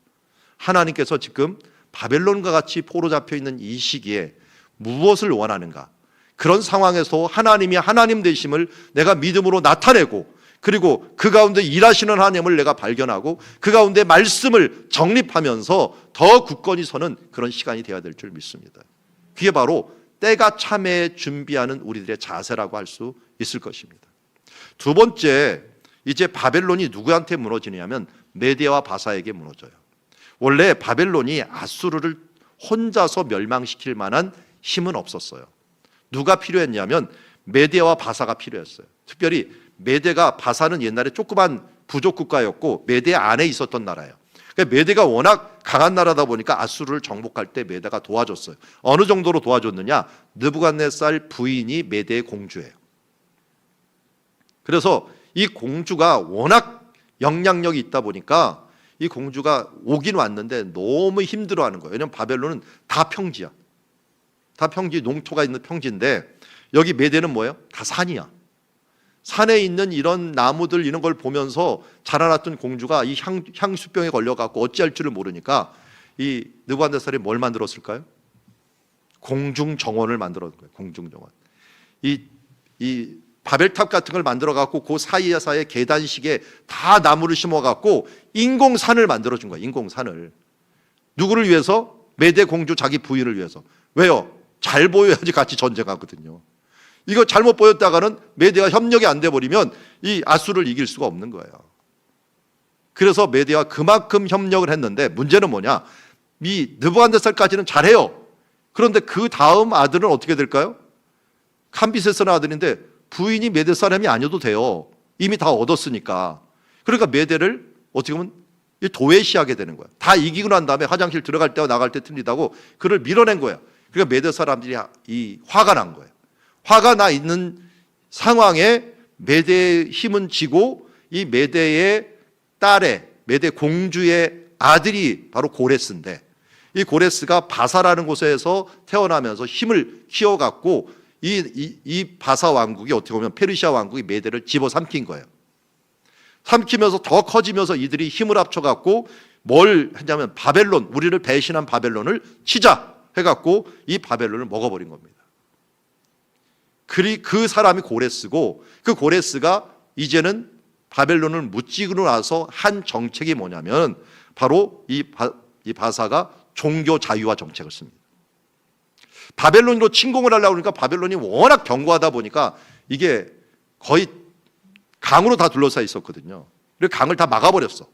[SPEAKER 1] 하나님께서 지금 바벨론과 같이 포로 잡혀 있는 이 시기에 무엇을 원하는가? 그런 상황에서 하나님이 하나님 되심을 내가 믿음으로 나타내고, 그리고 그 가운데 일하시는 하나님을 내가 발견하고 그 가운데 말씀을 정립하면서 더 굳건히 서는 그런 시간이 되어야 될 줄 믿습니다. 그게 바로 때가 참에 준비하는 우리들의 자세라고 할 수 있을 것입니다. 두 번째, 이제 바벨론이 누구한테 무너지냐면 메대와 바사에게 무너져요. 원래 바벨론이 아수르를 혼자서 멸망시킬 만한 힘은 없었어요. 누가 필요했냐면 메대와 바사가 필요했어요. 특별히 메대가, 바사는 옛날에 조그만 부족 국가였고 메대 안에 있었던 나라예요. 그러니까 메대가 워낙 강한 나라다 보니까 아수르를 정복할 때 메대가 도와줬어요. 어느 정도로 도와줬느냐? 느부갓네살 부인이 메대의 공주예요. 그래서 이 공주가 워낙 영향력이 있다 보니까 이 공주가 오긴 왔는데 너무 힘들어하는 거예요. 왜냐하면 바벨론은 다 평지야. 다 평지, 농토가 있는 평지인데 여기 메대는 뭐예요? 다 산이야. 산에 있는 이런 나무들 이런 걸 보면서 자라났던 공주가 이 향수병에 걸려갖고 어찌할 줄을 모르니까 이 느부갓네살이 뭘 만들었을까요? 공중정원을 만들었던 거예요. 공중정원. 이 바벨탑 같은 걸 만들어갖고 그 사이사이에 계단식에 다 나무를 심어갖고 인공산을 만들어준 거예요. 인공산을. 누구를 위해서? 메대 공주 자기 부인을 위해서. 왜요? 잘 보여야지 같이 전쟁하거든요. 이거 잘못 보였다가는 메대와 협력이 안 돼버리면 이 아수를 이길 수가 없는 거예요. 그래서 메대와 그만큼 협력을 했는데 문제는 뭐냐? 이 느부갓네살까지는 잘해요. 그런데 그 다음 아들은 어떻게 될까요? 캄비세스라는 아들인데 부인이 메대 사람이 아니어도 돼요. 이미 다 얻었으니까. 그러니까 메대를 어떻게 보면 도외시하게 되는 거야. 다 이기고 난 다음에 화장실 들어갈 때와 나갈 때 틀리다고 그를 밀어낸 거야. 그러니까 메대 사람들이 화가 난 거예요. 화가 나 있는 상황에 메대의 힘은 지고 이 메대의 딸의, 메대 공주의 아들이 바로 고레스인데, 이 고레스가 바사라는 곳에서 태어나면서 힘을 키워갖고 이 바사 왕국이 어떻게 보면 페르시아 왕국이 메대를 집어삼킨 거예요. 삼키면서 더 커지면서 이들이 힘을 합쳐갖고 뭘 했냐면 바벨론, 우리를 배신한 바벨론을 치자 해갖고 이 바벨론을 먹어버린 겁니다. 그 사람이 고레스고, 그 고레스가 이제는 바벨론을 무찌르고 나서 한 정책이 뭐냐면 바로 이 바사가 종교 자유화 정책을 씁니다. 바벨론으로 침공을 하려고 그러니까 바벨론이 워낙 견고하다 보니까 이게 거의 강으로 다 둘러싸여 있었거든요. 그래서 강을 다 막아버렸어.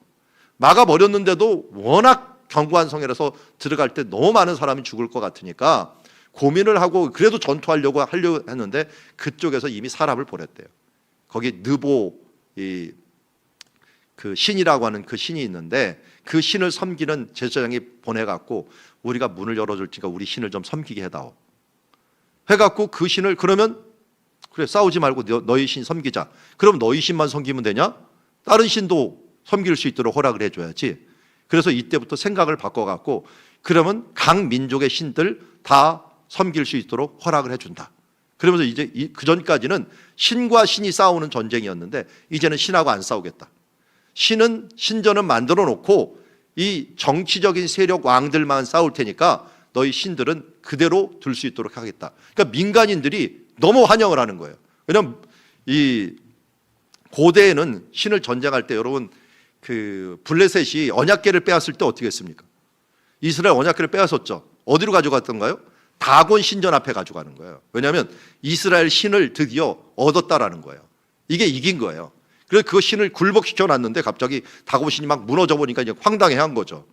[SPEAKER 1] 막아버렸는데도 워낙 견고한 성이라서 들어갈 때 너무 많은 사람이 죽을 것 같으니까 고민을 하고 그래도 전투하려고 했는데 그쪽에서 이미 사람을 보냈대요. 거기 느보 그 신이라고 하는 그 신이 있는데 그 신을 섬기는 제사장이 보내갖고 우리가 문을 열어줄 테니까 우리 신을 좀 섬기게 해다오. 해갖고 그 신을 그러면 그래 싸우지 말고 너희 신 섬기자. 그럼 너희 신만 섬기면 되냐? 다른 신도 섬길 수 있도록 허락을 해줘야지. 그래서 이때부터 생각을 바꿔갖고 그러면 각 민족의 신들 다 섬길 수 있도록 허락을 해준다. 그러면서 이제 그 전까지는 신과 신이 싸우는 전쟁이었는데 이제는 신하고 안 싸우겠다. 신전은 만들어 놓고 이 정치적인 세력 왕들만 싸울 테니까 너희 신들은 그대로 둘 수 있도록 하겠다. 그러니까 민간인들이 너무 환영을 하는 거예요. 왜냐하면 이 고대에는 신을 전쟁할 때 여러분 그 블레셋이 언약궤를 빼앗을 때 어떻게 했습니까? 이스라엘 언약궤를 빼앗았죠. 어디로 가져갔던가요? 다곤 신전 앞에 가져가는 거예요. 왜냐하면 이스라엘 신을 드디어 얻었다라는 거예요. 이게 이긴 거예요. 그래서 그 신을 굴복시켜 놨는데 갑자기 다곤 신이 막 무너져 보니까 이제 황당해한 거죠.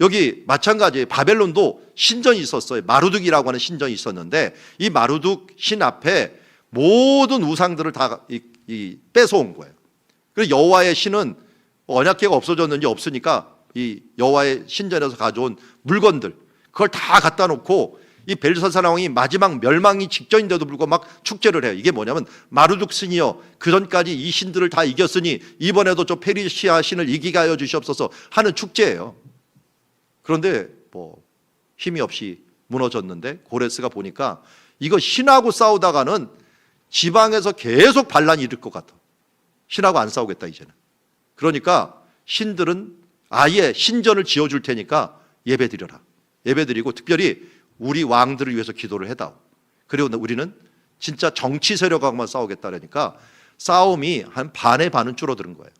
[SPEAKER 1] 여기 마찬가지예요. 바벨론도 신전이 있었어요. 마루둑이라고 하는 신전이 있었는데 이 마루둑 신 앞에 모든 우상들을 다 뺏어온 거예요. 그래서 여호와의 신은 언약궤가 없어졌는지 없으니까 이 여호와의 신전에서 가져온 물건들 그걸 다 갖다 놓고 이 벨사살 왕이 마지막 멸망이 직전인데도 불구하고 막 축제를 해요. 이게 뭐냐면 마루둑 신이여 그전까지 이 신들을 다 이겼으니 이번에도 저 페르시아 신을 이기게 하여 주시옵소서 하는 축제예요. 그런데 뭐 힘이 없이 무너졌는데 고레스가 보니까 이거 신하고 싸우다가는 지방에서 계속 반란이 일을 것 같아. 신하고 안 싸우겠다 이제는. 그러니까 신들은 아예 신전을 지어줄 테니까 예배드려라. 예배드리고 특별히 우리 왕들을 위해서 기도를 해다오. 그리고 우리는 진짜 정치 세력하고만 싸우겠다 그러니까 싸움이 한 반의 반은 줄어드는 거예요.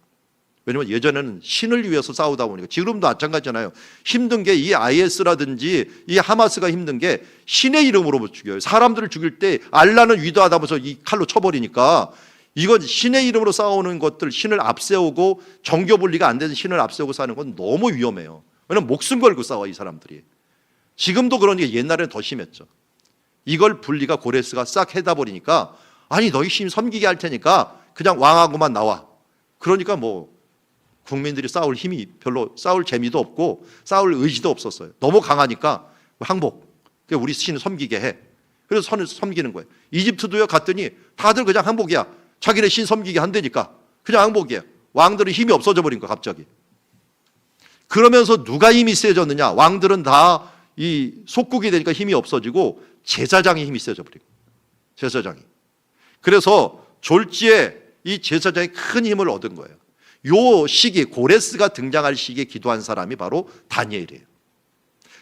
[SPEAKER 1] 왜냐면 예전에는 신을 위해서 싸우다 보니까 지금도 마찬가지잖아요. 힘든 게 이 IS라든지 이 하마스가 힘든 게 신의 이름으로 죽여요. 사람들을 죽일 때 알라는 위대하다면서 이 칼로 쳐버리니까 이건 신의 이름으로 싸우는 것들, 신을 앞세우고 정교 분리가 안 되는 신을 앞세우고 싸우는 건 너무 위험해요. 왜냐면 목숨 걸고 싸워 이 사람들이. 지금도 그러니까 옛날에는 더 심했죠. 이걸 분리가 고레스가 싹 해다 버리니까 아니 너희 신 섬기게 할 테니까 그냥 왕하고만 나와. 그러니까 뭐 국민들이 싸울 힘이 별로 싸울 재미도 없고 싸울 의지도 없었어요. 너무 강하니까 항복. 우리 신을 섬기게 해. 그래서 선을 섬기는 거예요. 이집트도요 갔더니 다들 그냥 항복이야. 자기네 신 섬기게 한다니까 그냥 항복이에요. 왕들은 힘이 없어져 버린 거야 갑자기. 그러면서 누가 힘이 세졌느냐? 왕들은 다 이 속국이 되니까 힘이 없어지고 제사장이 힘이 세져 버린 거예요. 제사장이. 그래서 졸지에 이 제사장이 큰 힘을 얻은 거예요. 요 시기 고레스가 등장할 시기에 기도한 사람이 바로 다니엘이에요.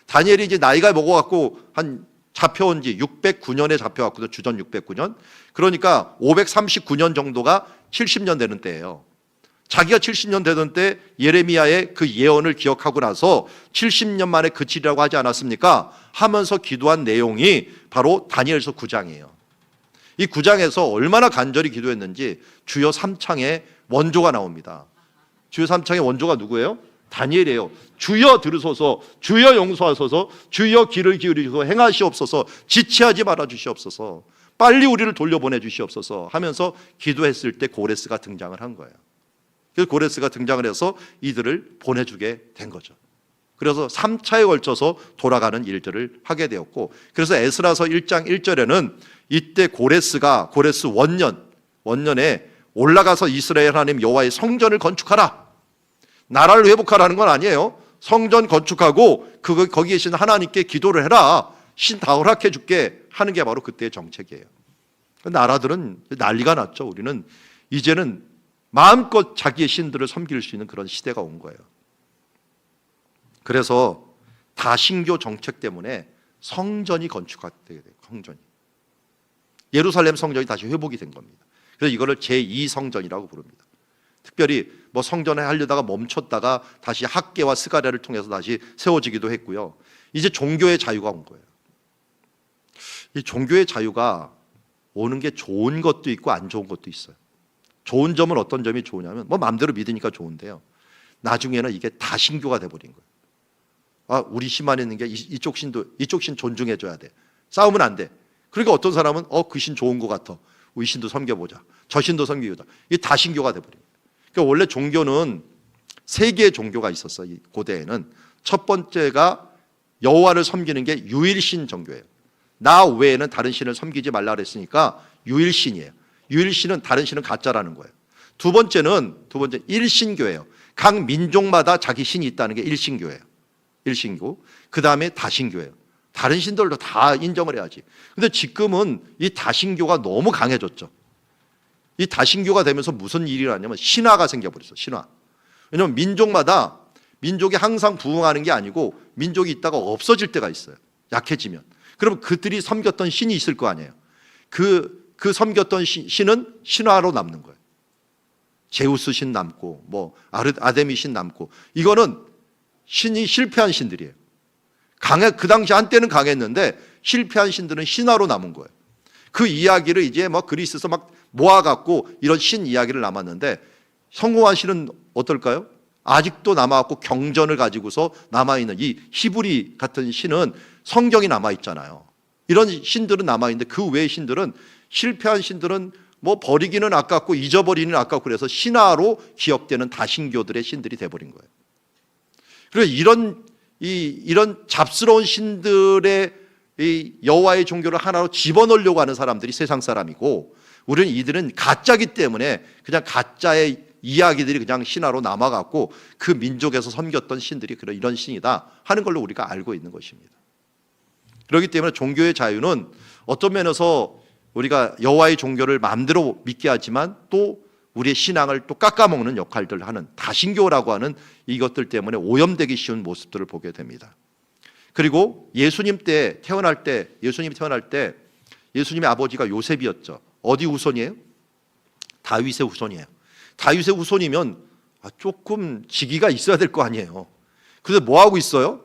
[SPEAKER 1] 다니엘이 이제 나이가 먹어갖고 한 잡혀온 지 609년에 잡혀왔거든요. 주전 609년. 그러니까 539년 정도가 70년 되는 때예요. 자기가 70년 되던 때 예레미야의 그 예언을 기억하고 나서 70년 만에 그치리라고 하지 않았습니까? 하면서 기도한 내용이 바로 다니엘서 9장이에요. 이 9장에서 얼마나 간절히 기도했는지 주여 3창에 원조가 나옵니다. 주여 3창의 원조가 누구예요? 다니엘이에요. 주여 들으소서, 주여 용서하소서, 주여 귀를 기울이소서, 행하시옵소서, 지체하지 말아 주시옵소서, 빨리 우리를 돌려보내 주시옵소서 하면서 기도했을 때 고레스가 등장을 한 거예요. 그래서 고레스가 등장을 해서 이들을 보내주게 된 거죠. 그래서 3차에 걸쳐서 돌아가는 일들을 하게 되었고, 그래서 에스라서 1장 1절에는 이때 고레스 원년에 올라가서 이스라엘 하나님 여호와의 성전을 건축하라. 나라를 회복하라는 건 아니에요. 성전 건축하고 거기 계신 하나님께 기도를 해라. 신 다 허락해 줄게 하는 게 바로 그때의 정책이에요. 나라들은 난리가 났죠. 우리는 이제는 마음껏 자기의 신들을 섬길 수 있는 그런 시대가 온 거예요. 그래서 다신교 정책 때문에 성전이 건축되게 돼요. 성전이. 예루살렘 성전이 다시 회복이 된 겁니다. 그래서 이거를 제2성전이라고 부릅니다. 특별히 뭐 성전을 하려다가 멈췄다가 다시 학계와 스가랴를 통해서 다시 세워지기도 했고요. 이제 종교의 자유가 온 거예요. 이 종교의 자유가 오는 게 좋은 것도 있고 안 좋은 것도 있어요. 좋은 점은 어떤 점이 좋으냐면 뭐 마음대로 믿으니까 좋은데요. 나중에는 이게 다신교가 돼버린 거예요. 아, 우리 신만 있는 게 이쪽 신 존중해줘야 돼. 싸우면 안 돼. 그러니까 어떤 사람은 그 신 좋은 것 같아. 우리 신도 섬겨보자. 저 신도 섬기자. 이게 다신교가 돼버린 거예요. 그러니까 원래 종교는 세 개의 종교가 있었어요. 이 고대에는. 첫 번째가 여호와를 섬기는 게 유일신 종교예요. 나 외에는 다른 신을 섬기지 말라 그랬으니까 유일신이에요. 유일신은 다른 신은 가짜라는 거예요. 두 번째 일신교예요. 각 민족마다 자기 신이 있다는 게 일신교예요. 일신교. 그 다음에 다신교예요. 다른 신들도 다 인정을 해야지. 근데 지금은 이 다신교가 너무 강해졌죠. 이 다신교가 되면서 무슨 일이 일어나냐면 신화가 생겨버렸어요. 신화. 왜냐하면 민족이 항상 부흥하는 게 아니고 민족이 있다가 없어질 때가 있어요. 약해지면. 그럼 그들이 섬겼던 신이 있을 거 아니에요. 그 섬겼던 신은 신화로 남는 거예요. 제우스 신 남고 뭐 아데미 신 남고, 이거는 신이 실패한 신들이에요. 그 당시 한때는 강했는데 실패한 신들은 신화로 남은 거예요. 그 이야기를 이제 막 그리스에서 막 모아갖고 이런 신 이야기를 남았는데, 성공한 신은 어떨까요? 아직도 남아갖고 경전을 가지고서 남아있는 이 히브리 같은 신은 성경이 남아있잖아요. 이런 신들은 남아있는데, 그 외의 신들은, 실패한 신들은 뭐 버리기는 아깝고 잊어버리기는 아깝고 그래서 신화로 기억되는 다신교들의 신들이 돼버린 거예요. 그래서 이런 잡스러운 신들의 이 여호와의 종교를 하나로 집어넣으려고 하는 사람들이 세상 사람이고, 우리는 이들은 가짜기 때문에 그냥 가짜의 이야기들이 그냥 신화로 남아갖고 그 민족에서 섬겼던 신들이 이런 신이다 하는 걸로 우리가 알고 있는 것입니다. 그렇기 때문에 종교의 자유는 어떤 면에서 우리가 여호와의 종교를 마음대로 믿게 하지만 또 우리의 신앙을 또 깎아먹는 역할들을 하는 다신교라고 하는 이것들 때문에 오염되기 쉬운 모습들을 보게 됩니다. 그리고 예수님이 태어날 때 예수님의 아버지가 요셉이었죠. 어디 후손이에요? 다윗의 후손이에요. 다윗의 후손이면 조금 직위가 있어야 될 거 아니에요. 그래서 뭐 하고 있어요?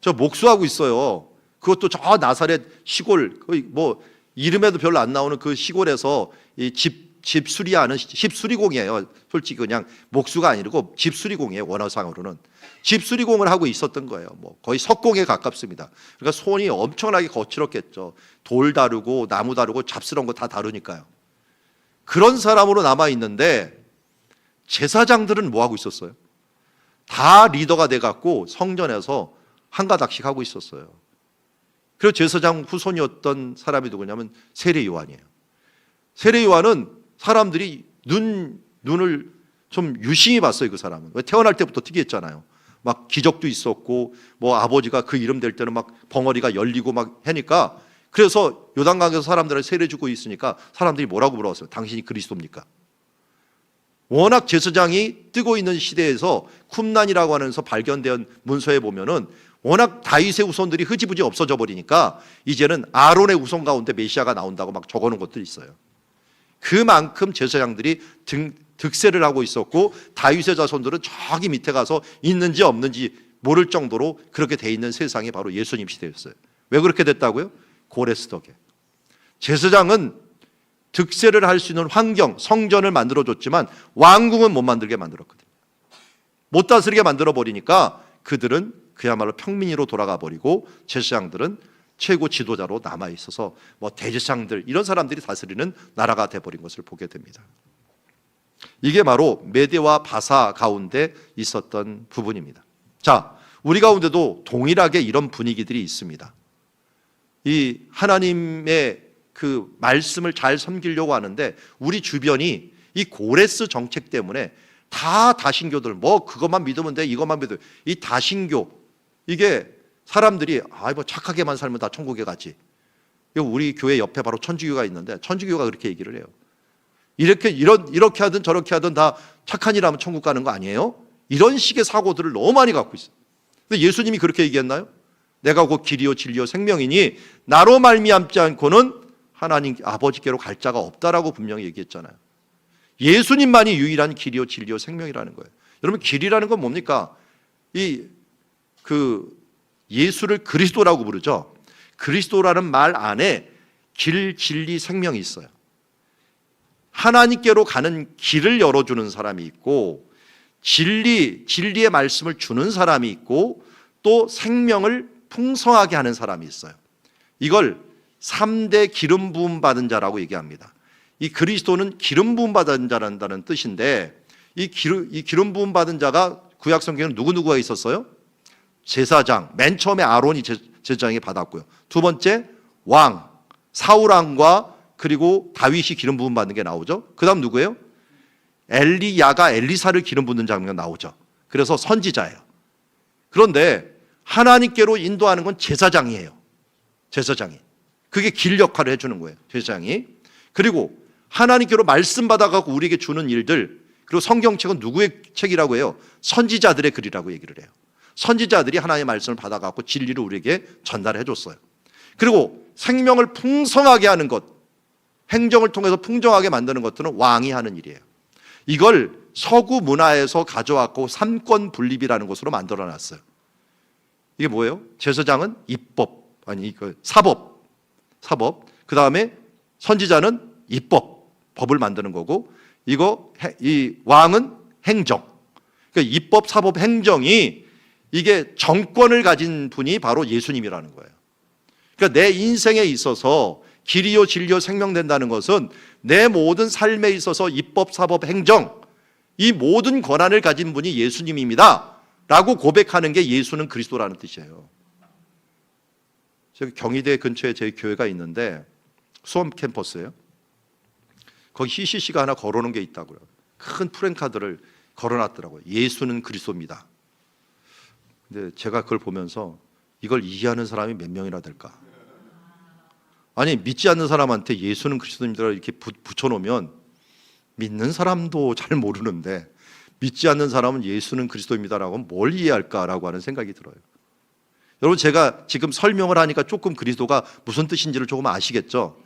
[SPEAKER 1] 저 목수하고 있어요. 그것도 저 나사렛 시골, 뭐 이름에도 별로 안 나오는 그 시골에서 이 집수리하는 집수리공이에요. 솔직히 그냥 목수가 아니고 집수리공이에요. 원어상으로는 집수리공을 하고 있었던 거예요. 뭐 거의 석공에 가깝습니다. 그러니까 손이 엄청나게 거칠었겠죠. 돌 다루고 나무 다루고 잡스러운 거 다 다루니까요. 그런 사람으로 남아 있는데, 제사장들은 뭐 하고 있었어요? 다 리더가 돼 갖고 성전에서 한 가닥씩 하고 있었어요. 그리고 제사장 후손이었던 사람이 누구냐면 세례 요한이에요. 세례 요한은 사람들이 눈을 좀 유심히 봤어요. 그 사람은 왜 태어날 때부터 특이했잖아요. 막 기적도 있었고, 뭐 아버지가 그 이름 될 때는 막 벙어리가 열리고 막 하니까, 그래서 요단강에서 사람들을 세례 주고 있으니까 사람들이 뭐라고 물어봤어요? 당신이 그리스도입니까? 워낙 제사장이 뜨고 있는 시대에서 쿰난이라고 하면서 발견된 문서에 보면은 워낙 다윗의 후손들이 흐지부지 없어져 버리니까 이제는 아론의 후손 가운데 메시아가 나온다고 막 적어놓은 것들이 있어요. 그만큼 제사장들이 득세를 하고 있었고, 다윗의 자손들은 저기 밑에 가서 있는지 없는지 모를 정도로 그렇게 돼 있는 세상이 바로 예수님 시대였어요. 왜 그렇게 됐다고요? 고레스 덕에. 제사장은 득세를 할 수 있는 환경, 성전을 만들어줬지만 왕궁은 못 만들게 만들었거든요. 못 다스리게 만들어버리니까 그들은 그야말로 평민이로 돌아가 버리고, 제사장들은 최고 지도자로 남아있어서 뭐 대제사장들 이런 사람들이 다스리는 나라가 돼버린 것을 보게 됩니다. 이게 바로 메대와 바사 가운데 있었던 부분입니다. 자, 우리 가운데도 동일하게 이런 분위기들이 있습니다. 이 하나님의 그 말씀을 잘 섬기려고 하는데, 우리 주변이 이 고레스 정책 때문에 다 다신교들, 뭐 그것만 믿으면 돼, 이것만 믿으면 돼. 이 다신교, 이게 사람들이 뭐 착하게만 살면 다 천국에 가지. 우리 교회 옆에 바로 천주교가 있는데, 천주교가 그렇게 얘기를 해요. 이렇게 하든 저렇게 하든 다 착한 일 하면 천국 가는 거 아니에요? 이런 식의 사고들을 너무 많이 갖고 있어요. 근데 예수님이 그렇게 얘기했나요? 내가 곧 길이요 진리요 생명이니 나로 말미암지 않고는 하나님 아버지께로 갈 자가 없다라고 분명히 얘기했잖아요. 예수님만이 유일한 길이요 진리요 생명이라는 거예요. 여러분, 길이라는 건 뭡니까? 예수를 그리스도라고 부르죠. 그리스도라는 말 안에 길, 진리, 생명이 있어요. 하나님께로 가는 길을 열어주는 사람이 있고, 진리의 말씀을 주는 사람이 있고, 또 생명을 풍성하게 하는 사람이 있어요. 이걸 3대 기름 부음 받은 자라고 얘기합니다. 이 그리스도는 기름 부음 받은 자란다는 뜻인데, 이 기름 부음 받은 자가 구약 성경에는 누구가 있었어요? 제사장, 맨 처음에 아론이 제사장이 받았고요. 두 번째 왕, 사울 왕과 그리고 다윗이 기름 부음 받는 게 나오죠. 그 다음 누구예요? 엘리야가 엘리사를 기름 붓는 장면 나오죠. 그래서 선지자예요. 그런데 하나님께로 인도하는 건 제사장이에요. 제사장이. 그게 길 역할을 해주는 거예요. 제사장이. 그리고 하나님께로 말씀 받아가고 우리에게 주는 일들, 그리고 성경책은 누구의 책이라고 해요? 선지자들의 글이라고 얘기를 해요. 선지자들이 하나님의 말씀을 받아가고 진리를 우리에게 전달해 줬어요. 그리고 생명을 풍성하게 하는 것, 행정을 통해서 풍성하게 만드는 것들은 왕이 하는 일이에요. 이걸 서구 문화에서 가져왔고 삼권 분립이라는 것으로 만들어놨어요. 이게 뭐예요? 제사장은 입법, 아니 사법. 그 다음에 선지자는 입법, 법을 만드는 거고, 이 왕은 행정. 그러니까 입법, 사법, 행정이 이게 정권을 가진 분이 바로 예수님이라는 거예요. 그러니까 내 인생에 있어서 길이요 진리요 생명된다는 것은 내 모든 삶에 있어서 입법, 사법, 행정, 이 모든 권한을 가진 분이 예수님입니다 라고 고백하는 게 예수는 그리스도라는 뜻이에요. 저기 경희대 근처에 저희 교회가 있는데 수험 캠퍼스예요. 거기 CCC가 하나 걸어놓은 게 있다고요. 큰 프랭카드를 걸어놨더라고요. 예수는 그리스도입니다. 근데 제가 그걸 보면서 이걸 이해하는 사람이 몇 명이나 될까? 아니, 믿지 않는 사람한테 예수는 그리스도입니다 이렇게 붙여놓으면 믿는 사람도 잘 모르는데 믿지 않는 사람은 예수는 그리스도입니다라고 뭘 이해할까라고 하는 생각이 들어요. 여러분, 제가 지금 설명을 하니까 조금 그리스도가 무슨 뜻인지를 조금 아시겠죠?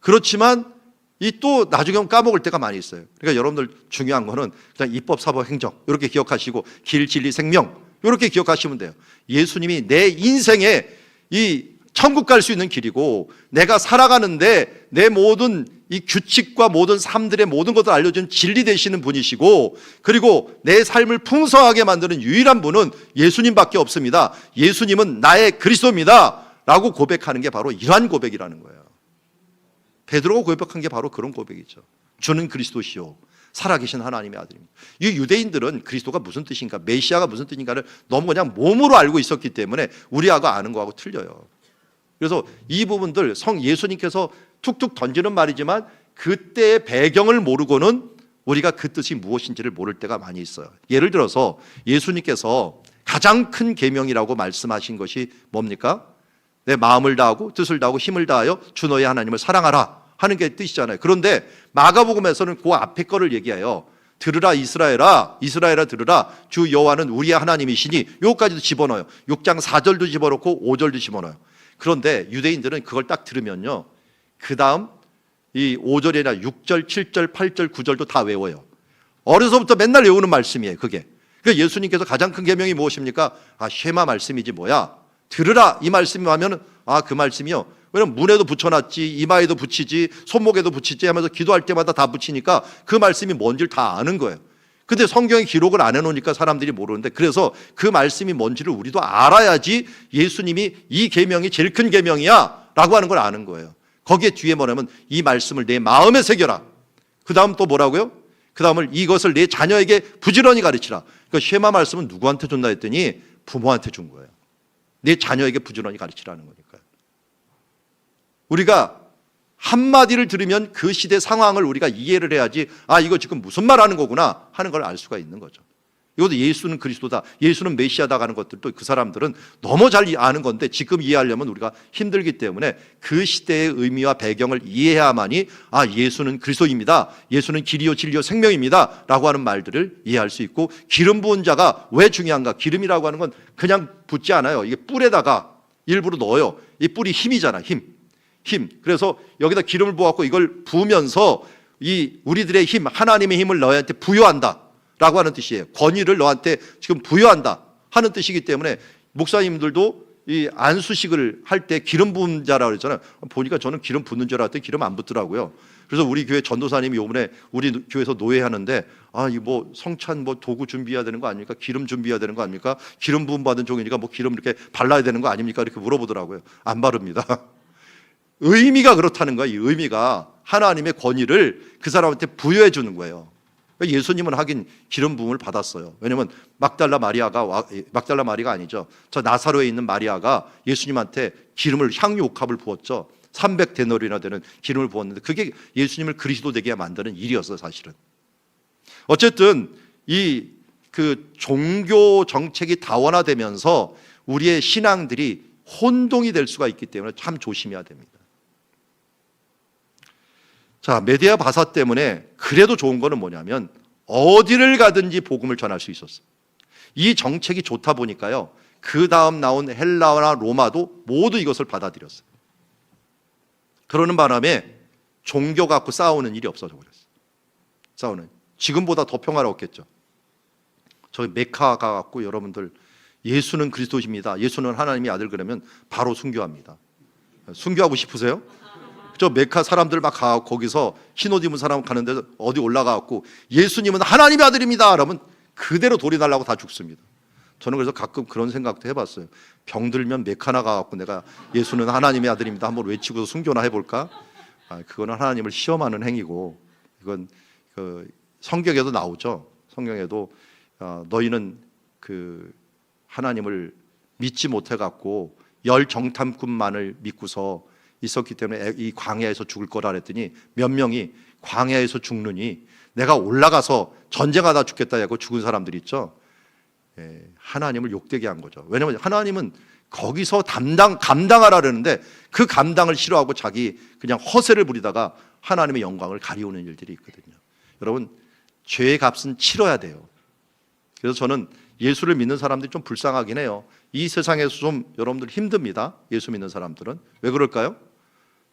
[SPEAKER 1] 그렇지만 이 또 나중에 까먹을 때가 많이 있어요. 그러니까 여러분들 중요한 거는 그냥 입법, 사법, 행정 이렇게 기억하시고 길, 진리, 생명 이렇게 기억하시면 돼요. 예수님이 내 인생에 이 천국 갈 수 있는 길이고, 내가 살아가는데 내 모든 이 규칙과 모든 삶들의 모든 것을 알려준 진리 되시는 분이시고, 그리고 내 삶을 풍성하게 만드는 유일한 분은 예수님밖에 없습니다. 예수님은 나의 그리스도입니다 라고 고백하는 게 바로 이러한 고백이라는 거예요. 베드로가 고백한 게 바로 그런 고백이죠. 주는 그리스도시요 살아계신 하나님의 아들입니다. 이 유대인들은 그리스도가 무슨 뜻인가, 메시아가 무슨 뜻인가를 너무 그냥 몸으로 알고 있었기 때문에 우리하고 아는 거하고 틀려요. 그래서 이 부분들 예수님께서 툭툭 던지는 말이지만 그때의 배경을 모르고는 우리가 그 뜻이 무엇인지를 모를 때가 많이 있어요. 예를 들어서 예수님께서 가장 큰 계명이라고 말씀하신 것이 뭡니까? 내 마음을 다하고 뜻을 다하고 힘을 다하여 주 너의 하나님을 사랑하라 하는 게 뜻이잖아요. 그런데 마가복음에서는 그 앞에 거를 얘기해요. 들으라 이스라엘아, 이스라엘아 들으라, 주 여호와는 우리의 하나님이시니, 요까지도 집어넣어요. 6장 4절도 집어넣고 5절도 집어넣어요. 그런데 유대인들은 그걸 딱 들으면요, 그 다음 이 5절이나 6절, 7절, 8절, 9절도 다 외워요. 어려서부터 맨날 외우는 말씀이에요. 그게. 그러니까 예수님께서 가장 큰 계명이 무엇입니까? 쉐마 말씀이지 뭐야. 들으라 이 말씀이 하면은 그 말씀이요. 왜냐면 문에도 붙여놨지, 이마에도 붙이지, 손목에도 붙이지 하면서 기도할 때마다 다 붙이니까 그 말씀이 뭔지를 다 아는 거예요. 근데 성경에 기록을 안 해놓으니까 사람들이 모르는데, 그래서 그 말씀이 뭔지를 우리도 알아야지 예수님이 이 계명이 제일 큰 계명이야 라고 하는 걸 아는 거예요. 거기에 뒤에 뭐냐면 이 말씀을 내 마음에 새겨라. 그 다음 또 뭐라고요? 그 다음을 이것을 내 자녀에게 부지런히 가르치라. 그러니까 쉐마 말씀은 누구한테 줬나 했더니 부모한테 준 거예요. 내 자녀에게 부지런히 가르치라는 거니까요. 우리가 한마디를 들으면 그 시대 상황을 우리가 이해를 해야지, 이거 지금 무슨 말 하는 거구나 하는 걸 알 수가 있는 거죠. 이것도 예수는 그리스도다, 예수는 메시아다 하는 것들도 그 사람들은 너무 잘 아는 건데 지금 이해하려면 우리가 힘들기 때문에 그 시대의 의미와 배경을 이해해야만이 예수는 그리스도입니다, 예수는 길이요 진리요 생명입니다 라고 하는 말들을 이해할 수 있고, 기름 부은 자가 왜 중요한가? 기름이라고 하는 건 그냥 붓지 않아요. 이게 뿔에다가 일부러 넣어요. 이 뿔이 힘이잖아. 힘. 그래서 여기다 기름을 부어갖고 이걸 부으면서 이 우리들의 힘, 하나님의 힘을 너희한테 부여한다 라고 하는 뜻이에요. 권위를 너한테 지금 부여한다 하는 뜻이기 때문에 목사님들도 이 안수식을 할 때 기름 부은 자라고 그랬잖아요. 보니까 저는 기름 붓는 줄 알았더니 기름 안 붓더라고요. 그래서 우리 교회 전도사님이 요번에 우리 교회에서 노예하는데, 이 뭐 성찬 뭐 도구 준비해야 되는 거 아닙니까? 기름 준비해야 되는 거 아닙니까? 기름 부음 받은 종이니까 뭐 기름 이렇게 발라야 되는 거 아닙니까? 이렇게 물어보더라고요. 안 바릅니다. 의미가 그렇다는 거예요. 이 의미가 하나님의 권위를 그 사람한테 부여해 주는 거예요. 예수님은 하긴 기름 부음을 받았어요. 왜냐하면 막달라 마리가 아니죠. 저 나사로에 있는 마리아가 예수님한테 기름을, 향유 옥합을 부었죠. 300데나리나 되는 기름을 부었는데 그게 예수님을 그리스도 되게 만드는 일이었어요, 사실은. 어쨌든 이 그 종교 정책이 다원화되면서 우리의 신앙들이 혼동이 될 수가 있기 때문에 참 조심해야 됩니다. 자, 메디아 바사 때문에 그래도 좋은 거는 뭐냐면 어디를 가든지 복음을 전할 수 있었어요. 이 정책이 좋다 보니까요, 그 다음 나온 헬라나 로마도 모두 이것을 받아들였어요. 그러는 바람에 종교 갖고 싸우는 일이 없어져 버렸어요. 지금보다 더 평화로웠겠죠. 저희 메카 가갖고 여러분들 예수는 그리스도십니다, 예수는 하나님의 아들, 그러면 바로 순교합니다. 순교하고 싶으세요? 저 메카 사람들 막 가, 거기서 흰옷 입은 사람 가는데 어디 올라가갖고 예수님은 하나님의 아들입니다 그러면 그대로 돌이 날라고 다 죽습니다. 저는 그래서 가끔 그런 생각도 해봤어요. 병들면 메카나 가갖고 내가 예수는 하나님의 아들입니다 한번 외치고서 순교나 해볼까? 그거는 하나님을 시험하는 행위고, 이건 그 성경에도 나오죠. 성경에도 너희는 그 하나님을 믿지 못해갖고 열 정탐꾼만을 믿고서 있었기 때문에 이 광야에서 죽을 거라 그랬더니 몇 명이 광야에서 죽느니 내가 올라가서 전쟁하다 죽겠다 하고 죽은 사람들이 있죠. 하나님을 욕되게 한 거죠. 왜냐하면 하나님은 거기서 감당하라 그러는데 그 감당을 싫어하고 자기 그냥 허세를 부리다가 하나님의 영광을 가리우는 일들이 있거든요. 여러분, 죄의 값은 치러야 돼요. 그래서 저는 예수를 믿는 사람들이 좀 불쌍하긴 해요. 이 세상에서 좀 여러분들 힘듭니다. 예수 믿는 사람들은. 왜 그럴까요?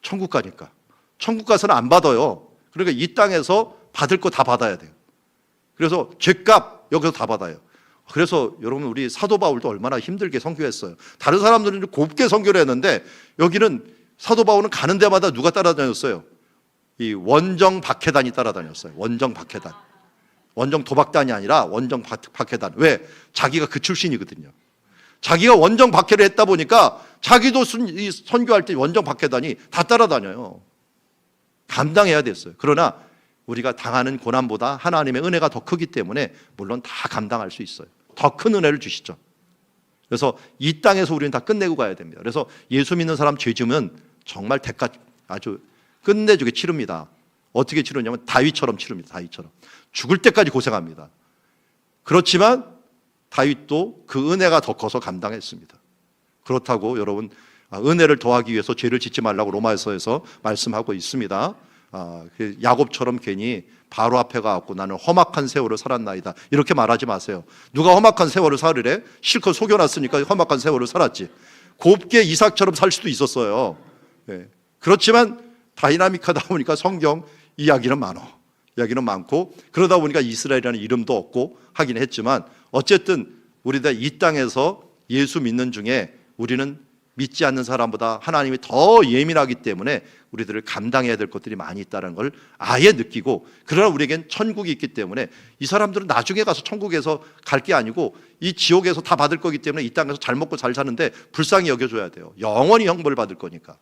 [SPEAKER 1] 천국 가니까. 천국 가서는 안 받아요. 그러니까 이 땅에서 받을 거 다 받아야 돼요. 그래서 죄값 여기서 다 받아요. 그래서 여러분, 우리 사도 바울도 얼마나 힘들게 선교했어요. 다른 사람들은 곱게 선교를 했는데 여기는 사도 바울은 가는 데마다 누가 따라다녔어요? 이 원정 박해단이 따라다녔어요. 원정 박해단. 원정 도박단이 아니라 원정 박해단. 왜? 자기가 그 출신이거든요. 자기가 원정 박해를 했다 보니까 자기도 선교할 때 원정 박해단이 다 따라다녀요. 감당해야 됐어요. 그러나 우리가 당하는 고난보다 하나님의 은혜가 더 크기 때문에 물론 다 감당할 수 있어요. 더 큰 은혜를 주시죠. 그래서 이 땅에서 우리는 다 끝내고 가야 됩니다. 그래서 예수 믿는 사람 죄 지으면 정말 대가 아주 끝내주게 치릅니다. 어떻게 치르냐면 다윗처럼 치릅니다. 다윗처럼 죽을 때까지 고생합니다. 그렇지만 다윗도 그 은혜가 더 커서 감당했습니다. 그렇다고 여러분, 은혜를 더하기 위해서 죄를 짓지 말라고 로마서에서 말씀하고 있습니다. 야곱처럼 괜히 바로 앞에 가갖고 나는 험악한 세월을 살았나이다 이렇게 말하지 마세요. 누가 험악한 세월을 살으래? 실컷 속여놨으니까 험악한 세월을 살았지. 곱게 이삭처럼 살 수도 있었어요. 그렇지만 다이나믹하다 보니까 성경 이야기는 많고 그러다 보니까 이스라엘이라는 이름도 없고 하긴 했지만 어쨌든 우리가 이 땅에서 예수 믿는 중에 우리는 믿지 않는 사람보다 하나님이 더 예민하기 때문에 우리들을 감당해야 될 것들이 많이 있다는 걸 아예 느끼고, 그러나 우리에겐 천국이 있기 때문에 이 사람들은 나중에 가서 천국에서 갈 게 아니고 이 지옥에서 다 받을 거기 때문에 이 땅에서 잘 먹고 잘 사는데 불쌍히 여겨줘야 돼요. 영원히 형벌을 받을 거니까.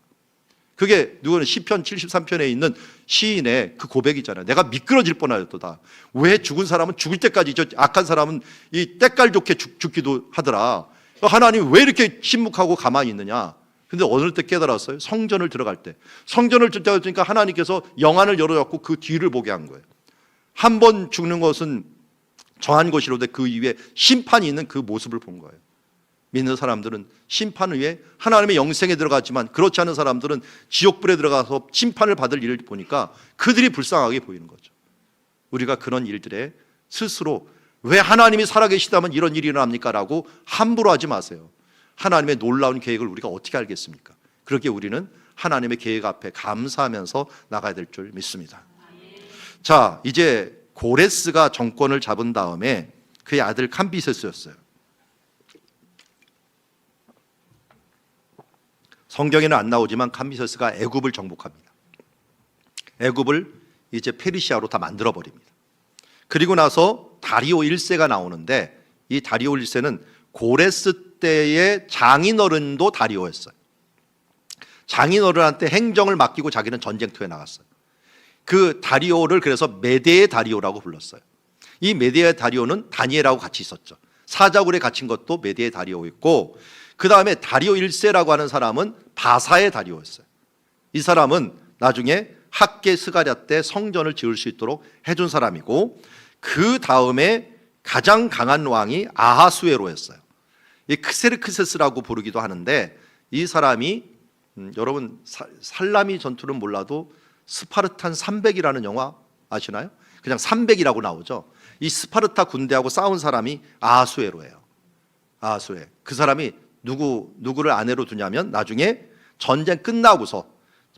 [SPEAKER 1] 그게 누구는 시편 73편에 있는 시인의 그 고백이잖아요. 내가 미끄러질 뻔하였도다. 왜 죽은 사람은 죽을 때까지, 저 악한 사람은 이 때깔 좋게 죽기도 하더라. 하나님 왜 이렇게 침묵하고 가만히 있느냐? 근데 어느 때 깨달았어요? 성전을 들어갈 때. 성전을 들어가니까 하나님께서 영안을 열어갖고 그 뒤를 보게 한 거예요. 한 번 죽는 것은 정한 것이로되 그 이후에 심판이 있는 그 모습을 본 거예요. 믿는 사람들은 심판 후에 하나님의 영생에 들어갔지만 그렇지 않은 사람들은 지옥불에 들어가서 심판을 받을 일을 보니까 그들이 불쌍하게 보이는 거죠. 우리가 그런 일들에 스스로 왜 하나님이 살아계시다면 이런 일이 일어납니까? 라고 함부로 하지 마세요. 하나님의 놀라운 계획을 우리가 어떻게 알겠습니까? 그렇게 우리는 하나님의 계획 앞에 감사하면서 나가야 될 줄 믿습니다. 자, 이제 고레스가 정권을 잡은 다음에 그의 아들 캄비세스였어요. 성경에는 안 나오지만 캄비세스가 애굽을 정복합니다. 애굽을 이제 페르시아로 다 만들어 버립니다. 그리고 나서 다리오 1세가 나오는데 이 다리오 1세는 고레스 때의 장인어른도 다리오였어요. 장인어른한테 행정을 맡기고 자기는 전쟁터에 나갔어요. 그 다리오를 그래서 메데의 다리오라고 불렀어요. 이 메데의 다리오는 다니엘하고 같이 있었죠. 사자굴에 갇힌 것도 메데의 다리오였고, 그 다음에 다리오 1세라고 하는 사람은 바사의 다리오였어요. 이 사람은 나중에 학계 스가랴 때 성전을 지을 수 있도록 해준 사람이고, 그 다음에 가장 강한 왕이 아하수에로였어요. 이 크세르크세스라고 부르기도 하는데, 이 사람이 여러분 살라미 전투는 몰라도 스파르탄 300이라는 영화 아시나요? 그냥 300이라고 나오죠. 이 스파르타 군대하고 싸운 사람이 아하수에로예요. 아하수에. 그 사람이 누구를 아내로 두냐면 나중에 전쟁 끝나고서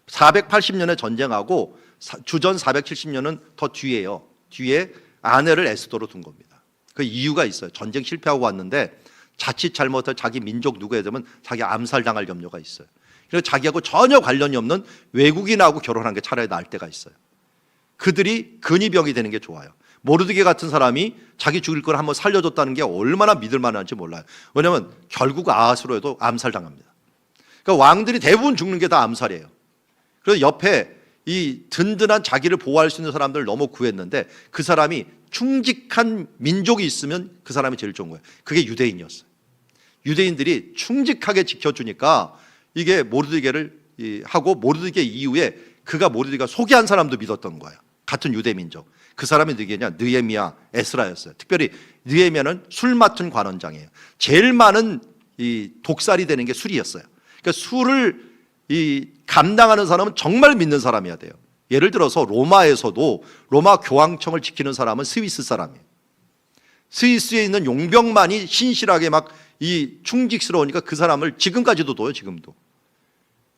[SPEAKER 1] 480년에 전쟁하고 주전 470년은 더 뒤에요. 뒤에 아내를 에스더로 둔 겁니다. 그 이유가 있어요. 전쟁 실패하고 왔는데 자칫 잘못해 자기 민족 누구에 되면 자기 암살당할 염려가 있어요. 그래서 자기하고 전혀 관련이 없는 외국인하고 결혼한 게 차라리 나을 때가 있어요. 그들이 근위병이 되는 게 좋아요. 모르드게 같은 사람이 자기 죽일 걸 한번 살려줬다는 게 얼마나 믿을 만한지 몰라요. 왜냐하면 결국 아하스로에도 암살당합니다. 그러니까 왕들이 대부분 죽는 게 다 암살이에요. 그래서 옆에 이 든든한 자기를 보호할 수 있는 사람들을 너무 구했는데 그 사람이 충직한 민족이 있으면 그 사람이 제일 좋은 거예요. 그게 유대인이었어요. 유대인들이 충직하게 지켜주니까 이게 모르드게를 하고 모르드게 이후에 그가 모르드게가 소개한 사람도 믿었던 거예요. 같은 유대 민족. 그 사람이 누구냐? 느헤미야, 에스라였어요. 특별히 느헤미야는 술 맡은 관원장이에요. 제일 많은 이 독살이 되는 게 술이었어요. 그러니까 술을 감당하는 사람은 정말 믿는 사람이어야 돼요. 예를 들어서 로마에서도 로마 교황청을 지키는 사람은 스위스 사람이에요. 스위스에 있는 용병만이 신실하게 막 충직스러우니까 그 사람을 지금까지도 둬요. 지금도.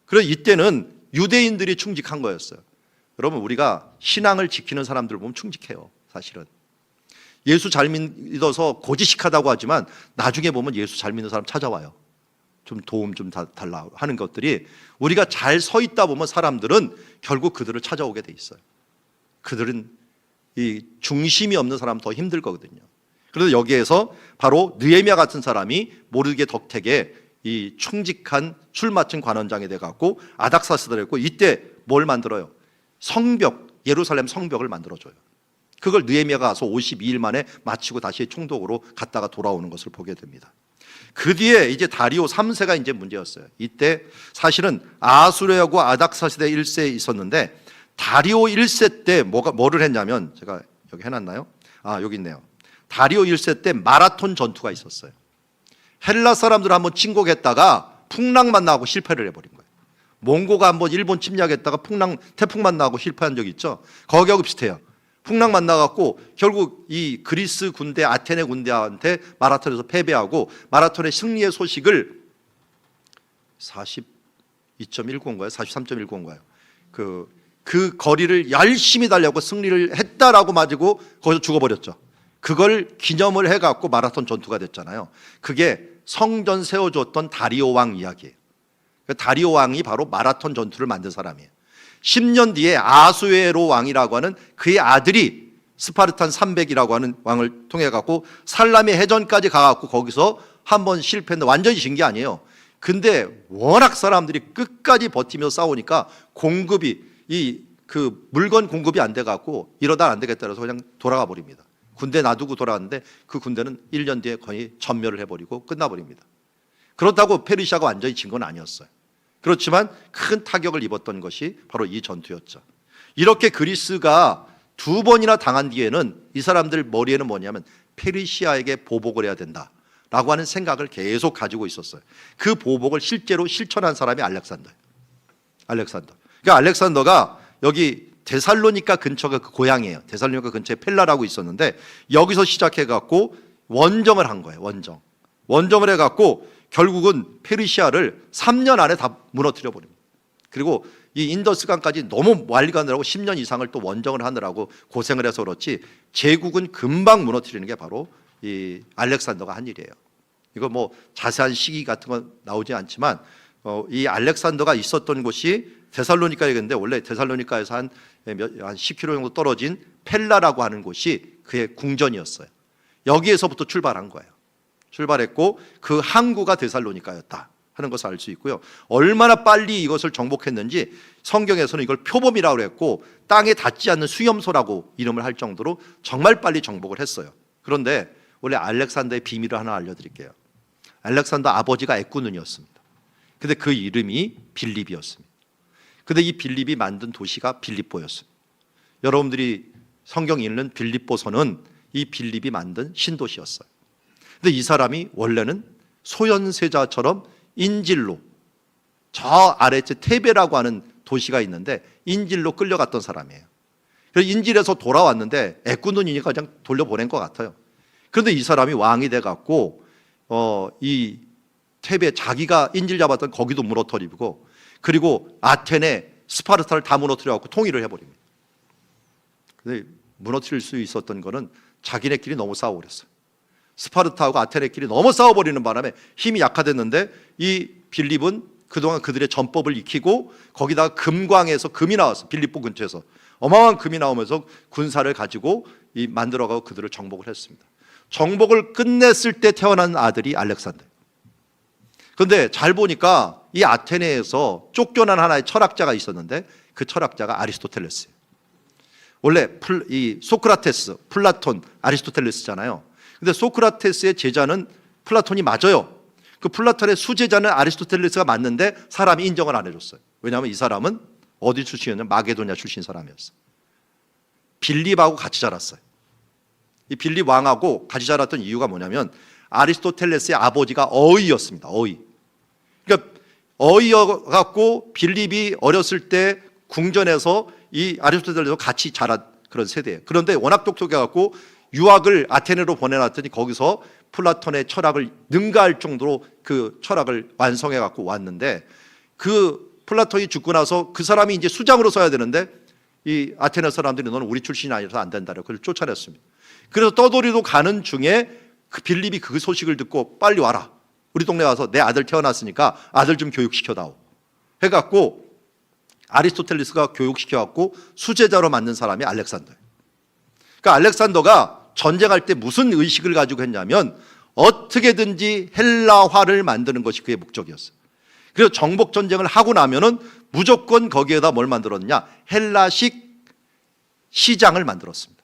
[SPEAKER 1] 그래서 이때는 유대인들이 충직한 거였어요. 여러분, 우리가 신앙을 지키는 사람들 보면 충직해요. 사실은 예수 잘 믿어서 고지식하다고 하지만 나중에 보면 예수 잘 믿는 사람 찾아와요. 좀 도움 좀 달라 하는 것들이 우리가 잘 서 있다 보면 사람들은 결국 그들을 찾아오게 돼 있어요. 그들은 이 중심이 없는 사람 더 힘들 거거든요. 그래서 여기에서 바로 느헤미야 같은 사람이 모르드게 덕택에 이 충직한 술 맡은 관원장이 돼 갖고 아닥사스다를 했고, 이때 뭘 만들어요? 성벽, 예루살렘 성벽을 만들어줘요. 그걸 느헤미야가 가서 52일 만에 마치고 다시 총독으로 갔다가 돌아오는 것을 보게 됩니다. 그 뒤에 이제 다리오 3세가 이제 문제였어요. 이때 사실은 아수르하고 아닥사스다 1세에 있었는데 다리오 1세 때 뭐를 했냐면, 제가 여기 해놨나요? 여기 있네요. 다리오 1세 때 마라톤 전투가 있었어요. 헬라 사람들 한번 침공했다가 풍랑만 나고 실패를 해버린 거예요. 몽고가 한번 일본 침략했다가 태풍만 나고 실패한 적이 있죠. 거기하고 비슷해요. 풍랑 만나갖고 결국 이 그리스 군대, 아테네 군대한테 마라톤에서 패배하고 마라톤의 승리의 소식을 42.195인가요? 43.195인가요? 그 거리를 열심히 달려고 승리를 했다라고 맞고 거기서 죽어버렸죠. 그걸 기념을 해갖고 마라톤 전투가 됐잖아요. 그게 성전 세워줬던 다리오 왕 이야기예요. 다리오 왕이 바로 마라톤 전투를 만든 사람이에요. 10년 뒤에 아수에로 왕이라고 하는 그의 아들이 스파르탄 300이라고 하는 왕을 통해 갖고 살라미 해전까지 가갖고 거기서 한번 실패했는데 완전히 진 게 아니에요. 근데 워낙 사람들이 끝까지 버티며 싸우니까 공급이 그 물건 공급이 안 돼 갖고 이러다 안 되겠다 해서 그냥 돌아가 버립니다. 군대 놔두고 돌아갔는데 그 군대는 1년 뒤에 거의 전멸을 해버리고 끝나버립니다. 그렇다고 페르시아가 완전히 진 건 아니었어요. 그렇지만 큰 타격을 입었던 것이 바로 이 전투였죠. 이렇게 그리스가 2번이나 당한 뒤에는 이 사람들 머리에는 뭐냐면 페르시아에게 보복을 해야 된다라고 하는 생각을 계속 가지고 있었어요. 그 보복을 실제로 실천한 사람이 알렉산더예요. 그러니까 알렉산더가 여기 데살로니가 근처가 그 고향이에요. 데살로니가 근처에 펠라라고 있었는데 여기서 시작해갖고 원정을 한 거예요. 원정을 해갖고 결국은 페르시아를 3년 안에 다 무너뜨려 버립니다. 그리고 이 인더스강까지 너무 멀리 가느라고 10년 이상을 또 원정을 하느라고 고생을 해서 그렇지 제국은 금방 무너뜨리는 게 바로 이 알렉산더가 한 일이에요. 이거 뭐 자세한 시기 같은 건 나오지 않지만 이 알렉산더가 있었던 곳이 데살로니카였는데 원래 데살로니카에서 한 10km 정도 떨어진 펠라라고 하는 곳이 그의 궁전이었어요. 여기에서부터 출발한 거예요. 출발했고 그 항구가 데살로니카였다 하는 것을 알 수 있고요. 얼마나 빨리 이것을 정복했는지 성경에서는 이걸 표범이라고 했고 땅에 닿지 않는 수염소라고 이름을 할 정도로 정말 빨리 정복을 했어요. 그런데 원래 알렉산더의 비밀을 하나 알려드릴게요. 알렉산더 아버지가 애꾸눈이었습니다. 근데 그 이름이 빌립이었습니다. 근데 이 빌립이 만든 도시가 빌립보였습니다. 여러분들이 성경 읽는 빌립보서는 이 빌립이 만든 신도시였어요. 근데 이 사람이 원래는 소현세자처럼 인질로 저 아래째 테베라고 하는 도시가 있는데 인질로 끌려갔던 사람이에요. 그래서 인질에서 돌아왔는데 애꾸눈이니까 그냥 돌려보낸 것 같아요. 그런데 이 사람이 왕이 돼갖고 이 테베 자기가 인질 잡았던 거기도 무너뜨리고 그리고 아테네 스파르타를 다 무너뜨려갖고 통일을 해버립니다. 근데 무너뜨릴 수 있었던 거는 자기네끼리 너무 싸우고 그랬어요. 스파르타하고 아테네끼리 너무 싸워버리는 바람에 힘이 약화됐는데 이 빌립은 그동안 그들의 전법을 익히고 거기다가 금광에서 금이 나왔어. 빌립보 근처에서 어마어마한 금이 나오면서 군사를 가지고 만들어가고 그들을 정복을 했습니다. 정복을 끝냈을 때 태어난 아들이 알렉산더. 그런데 잘 보니까 이 아테네에서 쫓겨난 하나의 철학자가 있었는데 그 철학자가 아리스토텔레스예요. 원래 이 소크라테스, 플라톤, 아리스토텔레스잖아요. 근데 소크라테스의 제자는 플라톤이 맞아요. 그 플라톤의 수제자는 아리스토텔레스가 맞는데 사람이 인정을 안 해줬어요. 왜냐하면 이 사람은 어디 출신이었냐면 마게도냐 출신 사람이었어요. 빌립하고 같이 자랐어요. 이 빌립 왕하고 같이 자랐던 이유가 뭐냐면 아리스토텔레스의 아버지가 어이였습니다. 어이. 그러니까 어이여갖고 빌립이 어렸을 때 궁전에서 이 아리스토텔레스와 같이 자란 그런 세대예요. 그런데 워낙 똑똑해갖고 유학을 아테네로 보내놨더니 거기서 플라톤의 철학을 능가할 정도로 그 철학을 완성해갖고 왔는데 그 플라톤이 죽고 나서 그 사람이 이제 수장으로 서야 되는데 이 아테네 사람들이 너는 우리 출신이 아니라서 안 된다고 그걸 쫓아냈습니다. 그래서 떠돌이도 가는 중에 그 빌립이 그 소식을 듣고 빨리 와라. 우리 동네 와서 내 아들 태어났으니까 아들 좀 교육시켜다오. 해갖고 아리스토텔레스가 교육시켜갖고 수제자로 만든 사람이 알렉산더예요. 그러니까 알렉산더가 전쟁할 때 무슨 의식을 가지고 했냐면 어떻게든지 헬라화를 만드는 것이 그의 목적이었어요. 그래서 정복 전쟁을 하고 나면은 무조건 거기에다 뭘 만들었냐? 헬라식 시장을 만들었습니다.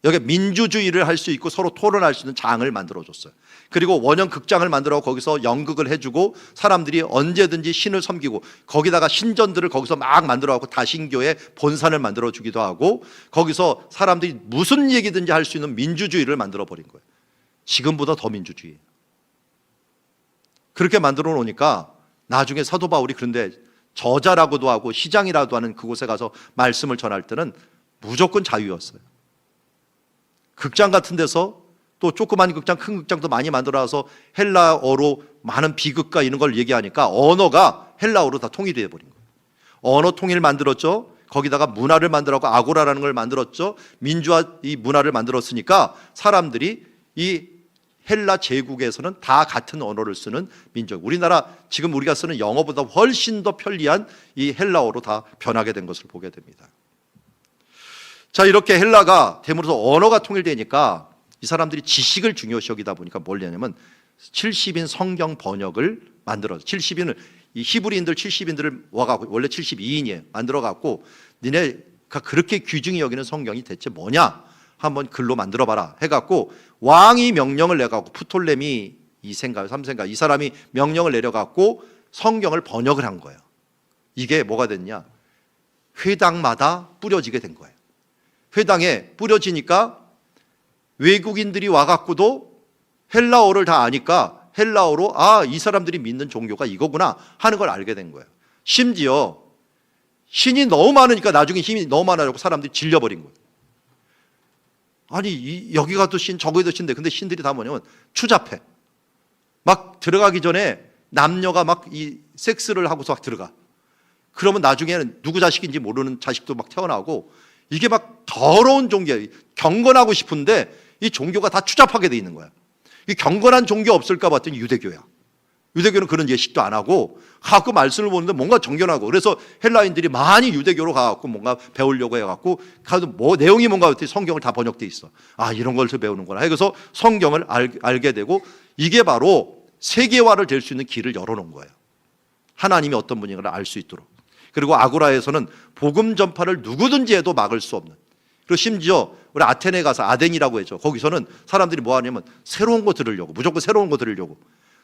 [SPEAKER 1] 여기 민주주의를 할 수 있고 서로 토론할 수 있는 장을 만들어줬어요. 그리고 원형 극장을 만들어 거기서 연극을 해주고 사람들이 언제든지 신을 섬기고 거기다가 신전들을 거기서 막 만들어갖고 다신교의 본산을 만들어주기도 하고 거기서 사람들이 무슨 얘기든지 할 수 있는 민주주의를 만들어버린 거예요. 지금보다 더 민주주의. 그렇게 만들어 놓으니까 나중에 사도 바울이 그런데 저자라고도 하고 시장이라도 하는 그곳에 가서 말씀을 전할 때는 무조건 자유였어요. 극장 같은 데서 또 조그만 극장, 큰 극장도 많이 만들어서 헬라어로 많은 비극과 이런 걸 얘기하니까 언어가 헬라어로 다 통일이 돼버린 거예요. 언어 통일 만들었죠. 거기다가 문화를 만들었고 아고라라는 걸 만들었죠. 민주화 이 문화를 만들었으니까 사람들이 이 헬라 제국에서는 다 같은 언어를 쓰는 민족. 우리나라 지금 우리가 쓰는 영어보다 훨씬 더 편리한 이 헬라어로 다 변하게 된 것을 보게 됩니다. 자, 이렇게 헬라가 됨으로써 언어가 통일되니까 이 사람들이 지식을 중요시 여기다 보니까 뭘 하냐면 70인 성경 번역을 만들어서 70인을 이 히브리인들 70인들을 와가고 원래 72인이에요. 만들어갖고 니네가 그렇게 귀중히 여기는 성경이 대체 뭐냐? 한번 글로 만들어봐라 해갖고 왕이 명령을 내갖고 프톨레미 2세인가 3세인가 이 사람이 명령을 내려갖고 성경을 번역을 한 거예요. 이게 뭐가 됐냐? 회당마다 뿌려지게 된 거예요. 회당에 뿌려지니까 외국인들이 와갖고도 헬라어를 다 아니까 헬라어로 이 사람들이 믿는 종교가 이거구나 하는 걸 알게 된 거예요. 심지어 신이 너무 많으니까 나중에 힘이 너무 많아지고 사람들이 질려버린 거예요. 아니 여기가 또 신 저기도 신데 근데 신들이 다 뭐냐면 추잡해. 막 들어가기 전에 남녀가 막 이 섹스를 하고서 막 들어가. 그러면 나중에는 누구 자식인지 모르는 자식도 막 태어나고 이게 막 더러운 종교예요. 경건하고 싶은데 이 종교가 다 추잡하게 돼 있는 거야. 이 경건한 종교 없을까 봤더니 유대교야. 유대교는 그런 예식도 안 하고 가끔 말씀을 보는데 뭔가 정견하고 그래서 헬라인들이 많이 유대교로 가갖고 뭔가 배우려고 해갖고 가도 뭐 내용이 뭔가 했더니 성경을 다 번역돼 있어. 이런 걸 배우는구나. 그래서 성경을 알게 되고 이게 바로 세계화를 될 수 있는 길을 열어놓은 거예요. 하나님이 어떤 분인가를 알 수 있도록. 그리고 아고라에서는 복음 전파를 누구든지 해도 막을 수 없는. 그리고 심지어 우리 아테네에 가서 아덴이라고 했죠. 거기서는 사람들이 뭐 하냐면 새로운 거 들으려고 무조건 새로운 거 들으려고.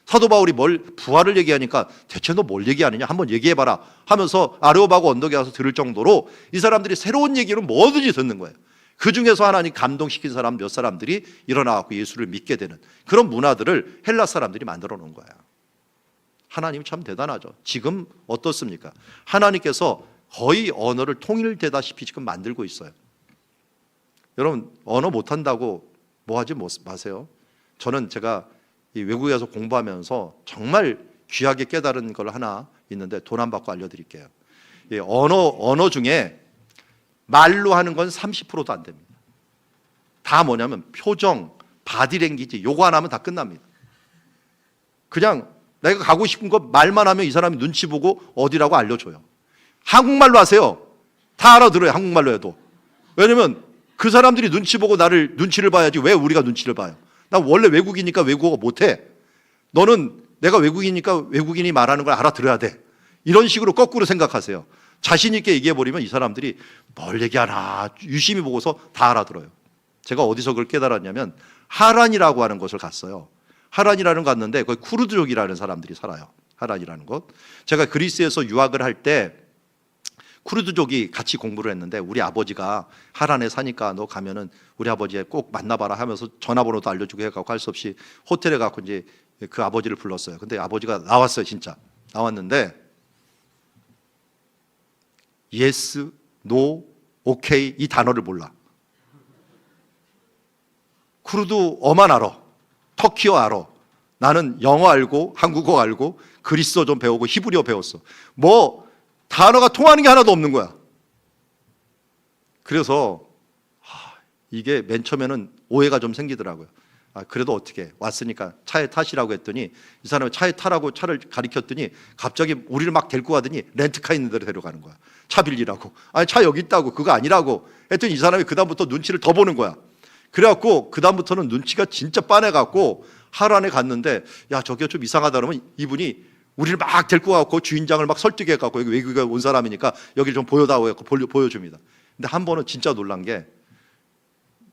[SPEAKER 1] 사도 바울이 부활을 얘기하니까 대체 너 뭘 얘기하느냐 한번 얘기해봐라 하면서 아레오바고 언덕에 가서 들을 정도로 이 사람들이 새로운 얘기를 뭐든지 듣는 거예요. 그 중에서 하나님 감동시킨 사람 몇 사람들이 일어나갖고 예수를 믿게 되는 그런 문화들을 헬라 사람들이 만들어 놓은 거야. 하나님 참 대단하죠. 지금 어떻습니까? 하나님께서 거의 언어를 통일되다시피 지금 만들고 있어요. 여러분 언어 못한다고 뭐하지 마세요. 저는 제가 이 외국에서 공부하면서 정말 귀하게 깨달은 걸 하나 있는데 돈 안 받고 알려드릴게요. 이 언어 중에 말로 하는 건 30%도 안 됩니다. 다 뭐냐면 표정, 바디랭귀지 요거 하나 하면 다 끝납니다. 그냥 내가 가고 싶은 거 말만 하면 이 사람이 눈치 보고 어디라고 알려줘요. 한국말로 하세요. 다 알아들어요. 한국말로 해도. 왜냐면 그 사람들이 눈치 보고 나를 눈치를 봐야지 왜 우리가 눈치를 봐요. 나 원래 외국이니까 외국어 못해. 너는 내가 외국이니까 외국인이 말하는 걸 알아들어야 돼. 이런 식으로 거꾸로 생각하세요. 자신 있게 얘기해버리면 이 사람들이 뭘 얘기하나 유심히 보고서 다 알아들어요. 제가 어디서 그걸 깨달았냐면 하란이라고 하는 곳을 갔어요. 하란이라는 거 갔는데 거기 쿠르드족이라는 사람들이 살아요. 하란이라는 곳. 제가 그리스에서 유학을 할 때 쿠르드족이 같이 공부를 했는데 우리 아버지가 하란에 사니까 너 가면은 우리 아버지 꼭 만나봐라 하면서 전화번호도 알려주고 해갖고 할 수 없이 호텔에 가고 이제 그 아버지를 불렀어요. 근데 아버지가 나왔어요. 진짜 나왔는데 yes, no, okay 이 단어를 몰라. 쿠르드어만 알아. 터키어 알아. 나는 영어 알고 한국어 알고 그리스어 좀 배우고 히브리어 배웠어. 뭐 단어가 통하는 게 하나도 없는 거야. 그래서 이게 맨 처음에는 오해가 좀 생기더라고요. 그래도 어떻게 왔으니까 차에 타시라고 했더니 이 사람이 차에 타라고 차를 가리켰더니 갑자기 우리를 막 데리고 가더니 렌트카 있는 데로 데려가는 거야. 차 빌리라고. 아니 차 여기 있다고. 그거 아니라고 했더니 이 사람이 그다음부터 눈치를 더 보는 거야. 그래갖고 그다음부터는 눈치가 진짜 빤해갖고 하란에 갔는데 야 저기가 좀 이상하다 그러면 이분이 우리를 막 데리고 가고 주인장을 막 설득해갖고 여기 외국에 온 사람이니까 여기를 좀 보여다오 해갖고 보여줍니다. 근데 한 번은 진짜 놀란 게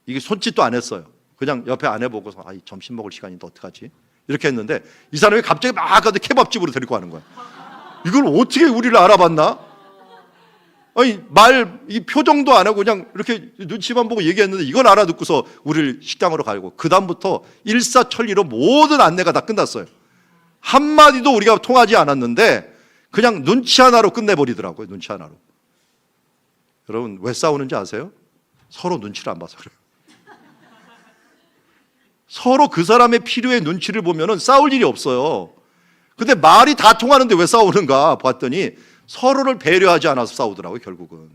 [SPEAKER 1] 이게 손짓도 안 했어요. 그냥 옆에 아내 보고서 이 점심 먹을 시간인데 어떡하지? 이렇게 했는데 이 사람이 갑자기 막 가도 케밥집으로 데리고 가는 거야. 이걸 어떻게 우리를 알아봤나? 아니 이 표정도 안 하고 그냥 이렇게 눈치만 보고 얘기했는데 이걸 알아듣고서 우리를 식당으로 가고 그 다음부터 일사천리로 모든 안내가 다 끝났어요. 한마디도 우리가 통하지 않았는데 그냥 눈치 하나로 끝내버리더라고요. 눈치 하나로. 여러분 왜 싸우는지 아세요? 서로 눈치를 안 봐서 그래요. 서로 그 사람의 필요에 눈치를 보면은 싸울 일이 없어요. 근데 말이 다 통하는데 왜 싸우는가 봤더니 서로를 배려하지 않아서 싸우더라고요. 결국은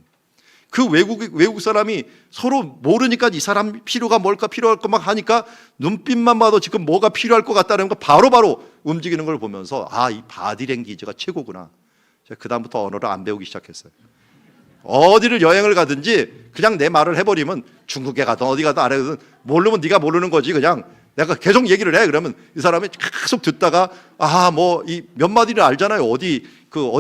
[SPEAKER 1] 그 외국 사람이 서로 모르니까 이 사람 필요가 뭘까 필요할 것만 하니까 눈빛만 봐도 지금 뭐가 필요할 것 같다는 거 바로바로 움직이는 걸 보면서 이 바디랭귀지가 최고구나. 제가 그 다음부터 언어를 안 배우기 시작했어요. 어디를 여행을 가든지 그냥 내 말을 해버리면 중국에 가든 어디 가든 안 해든 모르면 네가 모르는 거지. 그냥 내가 계속 얘기를 해. 그러면 이 사람이 계속 듣다가 뭐 이 몇 마디를 알잖아요. 어디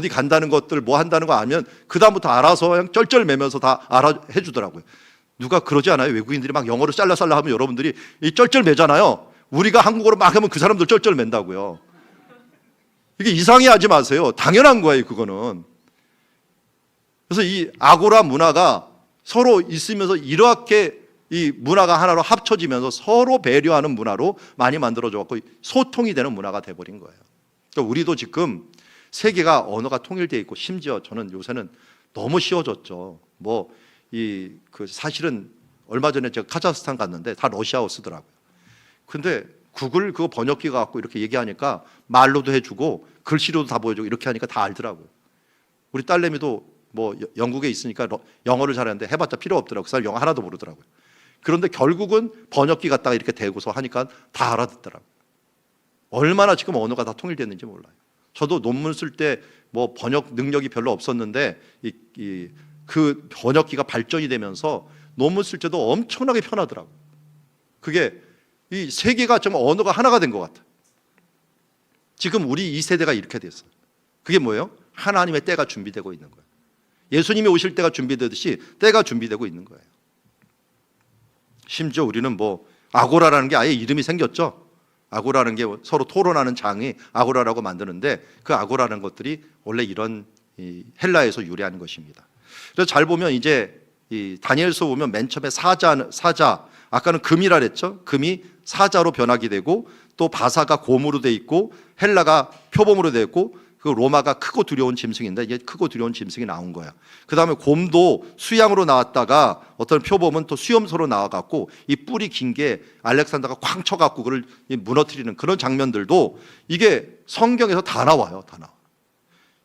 [SPEAKER 1] 간다는 것들 뭐 한다는 거 알면 그 다음부터 알아서 그냥 쩔쩔매면서 다 알아 해주더라고요. 누가 그러지 않아요? 외국인들이 막 영어로 짤라짤라 하면 여러분들이 이 쩔쩔매잖아요. 우리가 한국어로 막 하면 그 사람들 쩔쩔맨다고요. 이게 이상해하지 마세요. 당연한 거예요. 그거는. 그래서 이 아고라 문화가 서로 있으면서 이렇게 이 문화가 하나로 합쳐지면서 서로 배려하는 문화로 많이 만들어져갖고 소통이 되는 문화가 돼버린 거예요. 그러니까 우리도 지금 세계가 언어가 통일되어 있고 심지어 저는 요새는 너무 쉬워졌죠. 사실은 얼마 전에 제가 카자흐스탄 갔는데 다 러시아어 쓰더라고요. 근데 구글 그거 번역기가 갖고 이렇게 얘기하니까 말로도 해주고 글씨로도 다 보여주고 이렇게 하니까 다 알더라고요. 우리 딸내미도 영국에 있으니까 영어를 잘하는데 해봤자 필요 없더라고요. 그 사람 영어 하나도 모르더라고요. 그런데 결국은 번역기 갖다가 이렇게 대고서 하니까 다 알아듣더라고요. 얼마나 지금 언어가 다 통일됐는지 몰라요. 저도 논문 쓸 때 번역 능력이 별로 없었는데 그 번역기가 발전이 되면서 논문 쓸 때도 엄청나게 편하더라고요. 그게 이 세계가 정말 언어가 하나가 된 것 같아요. 지금 우리 이 세대가 이렇게 됐어요. 그게 뭐예요? 하나님의 때가 준비되고 있는 거예요. 예수님이 오실 때가 준비되듯이 때가 준비되고 있는 거예요. 심지어 우리는 아고라라는 게 아예 이름이 생겼죠. 아고라는 게 서로 토론하는 장이 아고라라고 만드는데 그 아고라라는 것들이 원래 이런 헬라에서 유래한 것입니다. 그래서 잘 보면 이제 이 다니엘서 보면 맨 처음에 사자 아까는 금이라 그랬죠. 금이 사자로 변하게 되고 또 바사가 곰으로 돼 있고 헬라가 표범으로 돼 있고 그 로마가 크고 두려운 짐승인데 이게 크고 두려운 짐승이 나온 거예요. 그 다음에 곰도 수양으로 나왔다가 어떤 표범은 또 수염소로 나와갖고 이 뿔이 긴 게 알렉산더가 쾅 쳐갖고 그걸 무너뜨리는 그런 장면들도 이게 성경에서 다 나와요. 다 나와.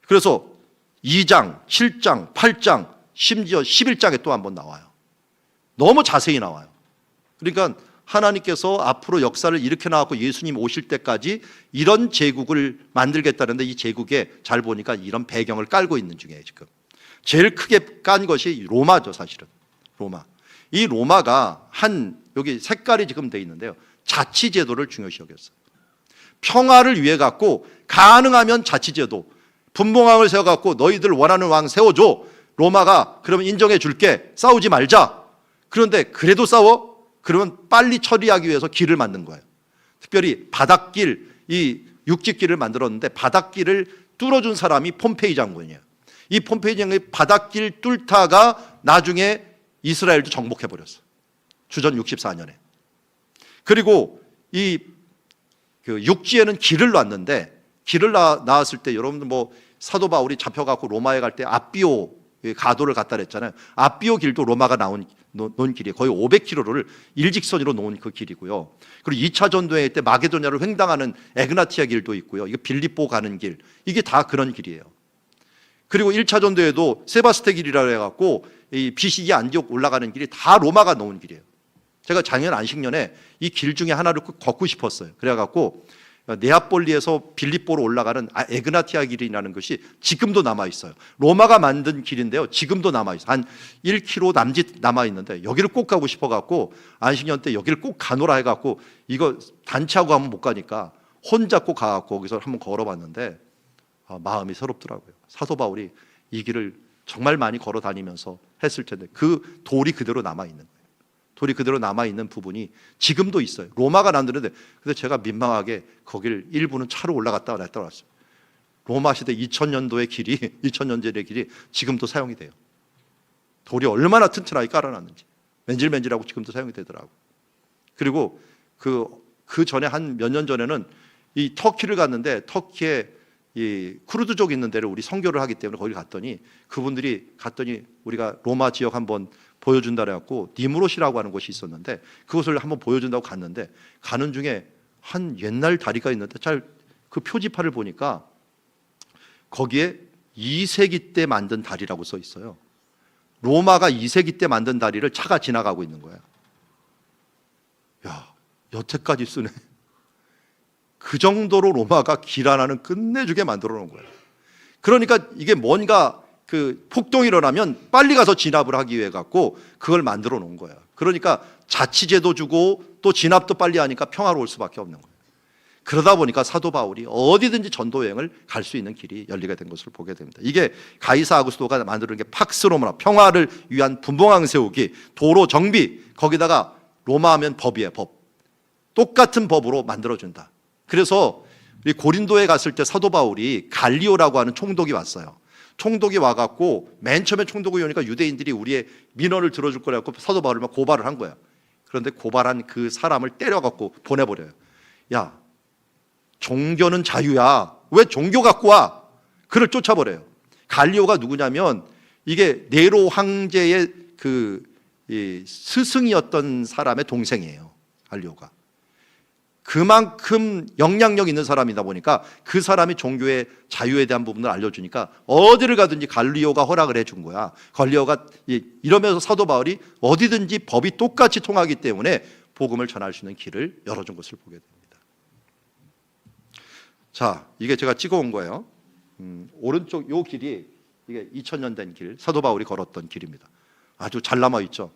[SPEAKER 1] 그래서 2장, 7장, 8장, 심지어 11장에 또 한 번 나와요. 너무 자세히 나와요. 그러니까 하나님께서 앞으로 역사를 일으켜 나가고 예수님 오실 때까지 이런 제국을 만들겠다는데, 이 제국에 잘 보니까 이런 배경을 깔고 있는 중이에요. 지금 제일 크게 깐 것이 로마죠. 사실은 로마. 이 로마가 여기 색깔이 지금 돼 있는데요, 자치제도를 중요시 여겼어요. 평화를 위해 갖고 가능하면 자치제도, 분봉왕을 세워갖고 너희들 원하는 왕 세워줘. 로마가 그러면 인정해 줄게. 싸우지 말자. 그런데 그래도 싸워? 그러면 빨리 처리하기 위해서 길을 만든 거예요. 특별히 바닷길, 이 육지길을 만들었는데 바닷길을 뚫어준 사람이 폼페이 장군이에요. 이 폼페이 장군이 바닷길 뚫다가 나중에 이스라엘도 정복해버렸어요. 주전 64년에. 그리고 그 육지에는 길을 놨는데, 길을 나왔을 때 여러분들 뭐 사도 바울이 잡혀갖고 로마에 갈 때 아비오 가도를 갔다 그랬잖아요. 아비오 길도 로마가 놓은 길이에요. 거의 500km를 일직선으로 놓은 그 길이고요. 그리고 2차 전도회 때 마게도냐를 횡단하는 에그나티아 길도 있고요. 이거 빌립보 가는 길, 이게 다 그런 길이에요. 그리고 1차 전도회도 세바스테 길이라고 해갖고 이 비시기 안디옥 올라가는 길이 다 로마가 놓은 길이에요. 제가 작년 안식년에 이 길 중에 하나를 걷고 싶었어요. 그래갖고 네아폴리에서 빌립보로 올라가는 에그나티아 길이라는 것이 지금도 남아있어요. 로마가 만든 길인데요, 지금도 남아있어요. 한 1km 남짓 남아있는데 여기를 꼭 가고 싶어갖고 안식년 때 여기를 꼭 가노라 해갖고, 이거 단체하고 가면 못 가니까 혼자 꼭 가갖고 거기서 한번 걸어봤는데 마음이 새롭더라고요. 사도 바울이 이 길을 정말 많이 걸어 다니면서 했을 텐데 그 돌이 그대로 남아있는 거예요. 돌이 그대로 남아있는 부분이 지금도 있어요. 로마가 만드는데, 근데 제가 민망하게 거기를 일부는 차로 올라갔다 왔어요. 로마 시대 2000년도의 길이, 2000년전의 길이 지금도 사용이 돼요. 돌이 얼마나 튼튼하게 깔아놨는지 맨질맨질하고 지금도 사용이 되더라고요. 그리고 그 전에 한 몇 년 전에는 이 터키를 갔는데, 터키에 이 쿠르드족 있는 데를 우리 선교를 하기 때문에 거기 갔더니 그분들이 우리가 로마 지역 한번 보여준다 그래갖고 니무롯이라고 하는 곳이 있었는데 그곳을 한번 보여준다고 갔는데, 가는 중에 한 옛날 다리가 있는데 그 표지판을 보니까 거기에 2세기 때 만든 다리라고 써 있어요. 로마가 2세기 때 만든 다리를 차가 지나가고 있는 거야. 야, 여태까지 쓰네. 그 정도로 로마가 길 하나는 끝내주게 만들어 놓은 거예요. 그러니까 이게 뭔가 그 폭동이 일어나면 빨리 가서 진압을 하기 위해 갖고 그걸 만들어 놓은 거예요. 그러니까 자치제도 주고 또 진압도 빨리 하니까 평화로울 수밖에 없는 거예요. 그러다 보니까 사도 바울이 어디든지 전도 여행을 갈 수 있는 길이 열리게 된 것을 보게 됩니다. 이게 가이사 아구스토가 만드는 게 팍스 로마나, 평화를 위한 분봉왕 세우기, 도로 정비, 거기다가 로마 하면 법이에요. 법. 똑같은 법으로 만들어준다. 그래서 우리 고린도에 갔을 때 사도 바울이 갈리오라고 하는 총독이 왔어요. 총독이 와갖고 맨 처음에 총독이 오니까 유대인들이 우리의 민원을 들어줄 거라고 사도 바울을 막 고발을 한 거야. 그런데 고발한 그 사람을 때려갖고 보내버려요. 야, 종교는 자유야. 왜 종교 갖고 와? 그를 쫓아버려요. 갈리오가 누구냐면 이게 네로 황제의 이 스승이었던 사람의 동생이에요. 갈리오가. 그만큼 영향력 있는 사람이다 보니까 그 사람이 종교의 자유에 대한 부분을 알려주니까 어디를 가든지 갈리오가 허락을 해준 거야. 갈리오가 이러면서 사도 바울이 어디든지 법이 똑같이 통하기 때문에 복음을 전할 수 있는 길을 열어준 것을 보게 됩니다. 자, 이게 제가 찍어온 거예요. 오른쪽 요 길이 이게 2000년 된 길, 사도 바울이 걸었던 길입니다. 아주 잘 남아 있죠.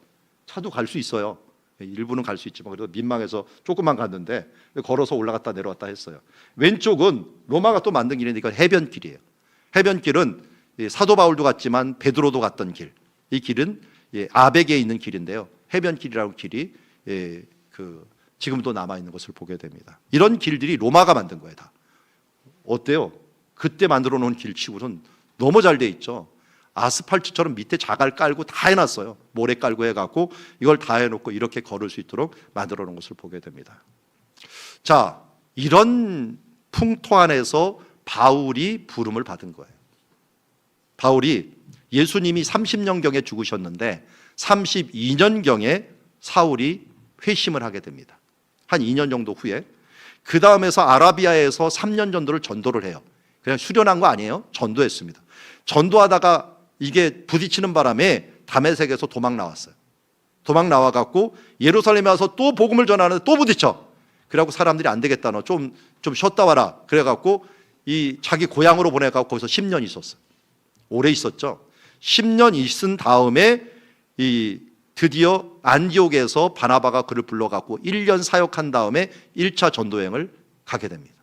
[SPEAKER 1] 차도 갈 수 있어요. 일부는 갈 수 있지만 그래도 민망해서 조금만 갔는데 걸어서 올라갔다 내려왔다 했어요. 왼쪽은 로마가 또 만든 길인데 이건 해변길이에요. 해변길은 사도 바울도 갔지만 베드로도 갔던 길. 이 길은 아벡에 있는 길인데요. 해변길이라는 길이 지금도 남아 있는 것을 보게 됩니다. 이런 길들이 로마가 만든 거예요. 다. 어때요? 그때 만들어 놓은 길치고는 너무 잘 돼 있죠. 아스팔트처럼 밑에 자갈 깔고 다 해놨어요. 모래 깔고 해갖고 이걸 다 해놓고 이렇게 걸을 수 있도록 만들어 놓은 것을 보게 됩니다. 자, 이런 풍토 안에서 바울이 부름을 받은 거예요. 바울이 예수님이 30년경에 죽으셨는데 32년경에 사울이 회심을 하게 됩니다. 한 2년 정도 후에. 그 다음에서 아라비아에서 3년 정도를 전도를 해요. 그냥 수련한 거 아니에요. 전도했습니다. 전도하다가 이게 부딪히는 바람에 다메섹에서 도망 나왔어요. 도망 나와갖고 예루살렘에 와서 또 복음을 전하는데 또 부딪혀. 그래갖고 사람들이 안 되겠다, 너 좀 쉬었다 와라. 그래갖고 이 자기 고향으로 보내갖고 거기서 10년 있었어. 오래 있었죠. 10년 있은 다음에 이 드디어 안디옥에서 바나바가 그를 불러갖고 1년 사역한 다음에 1차 전도여행을 가게 됩니다.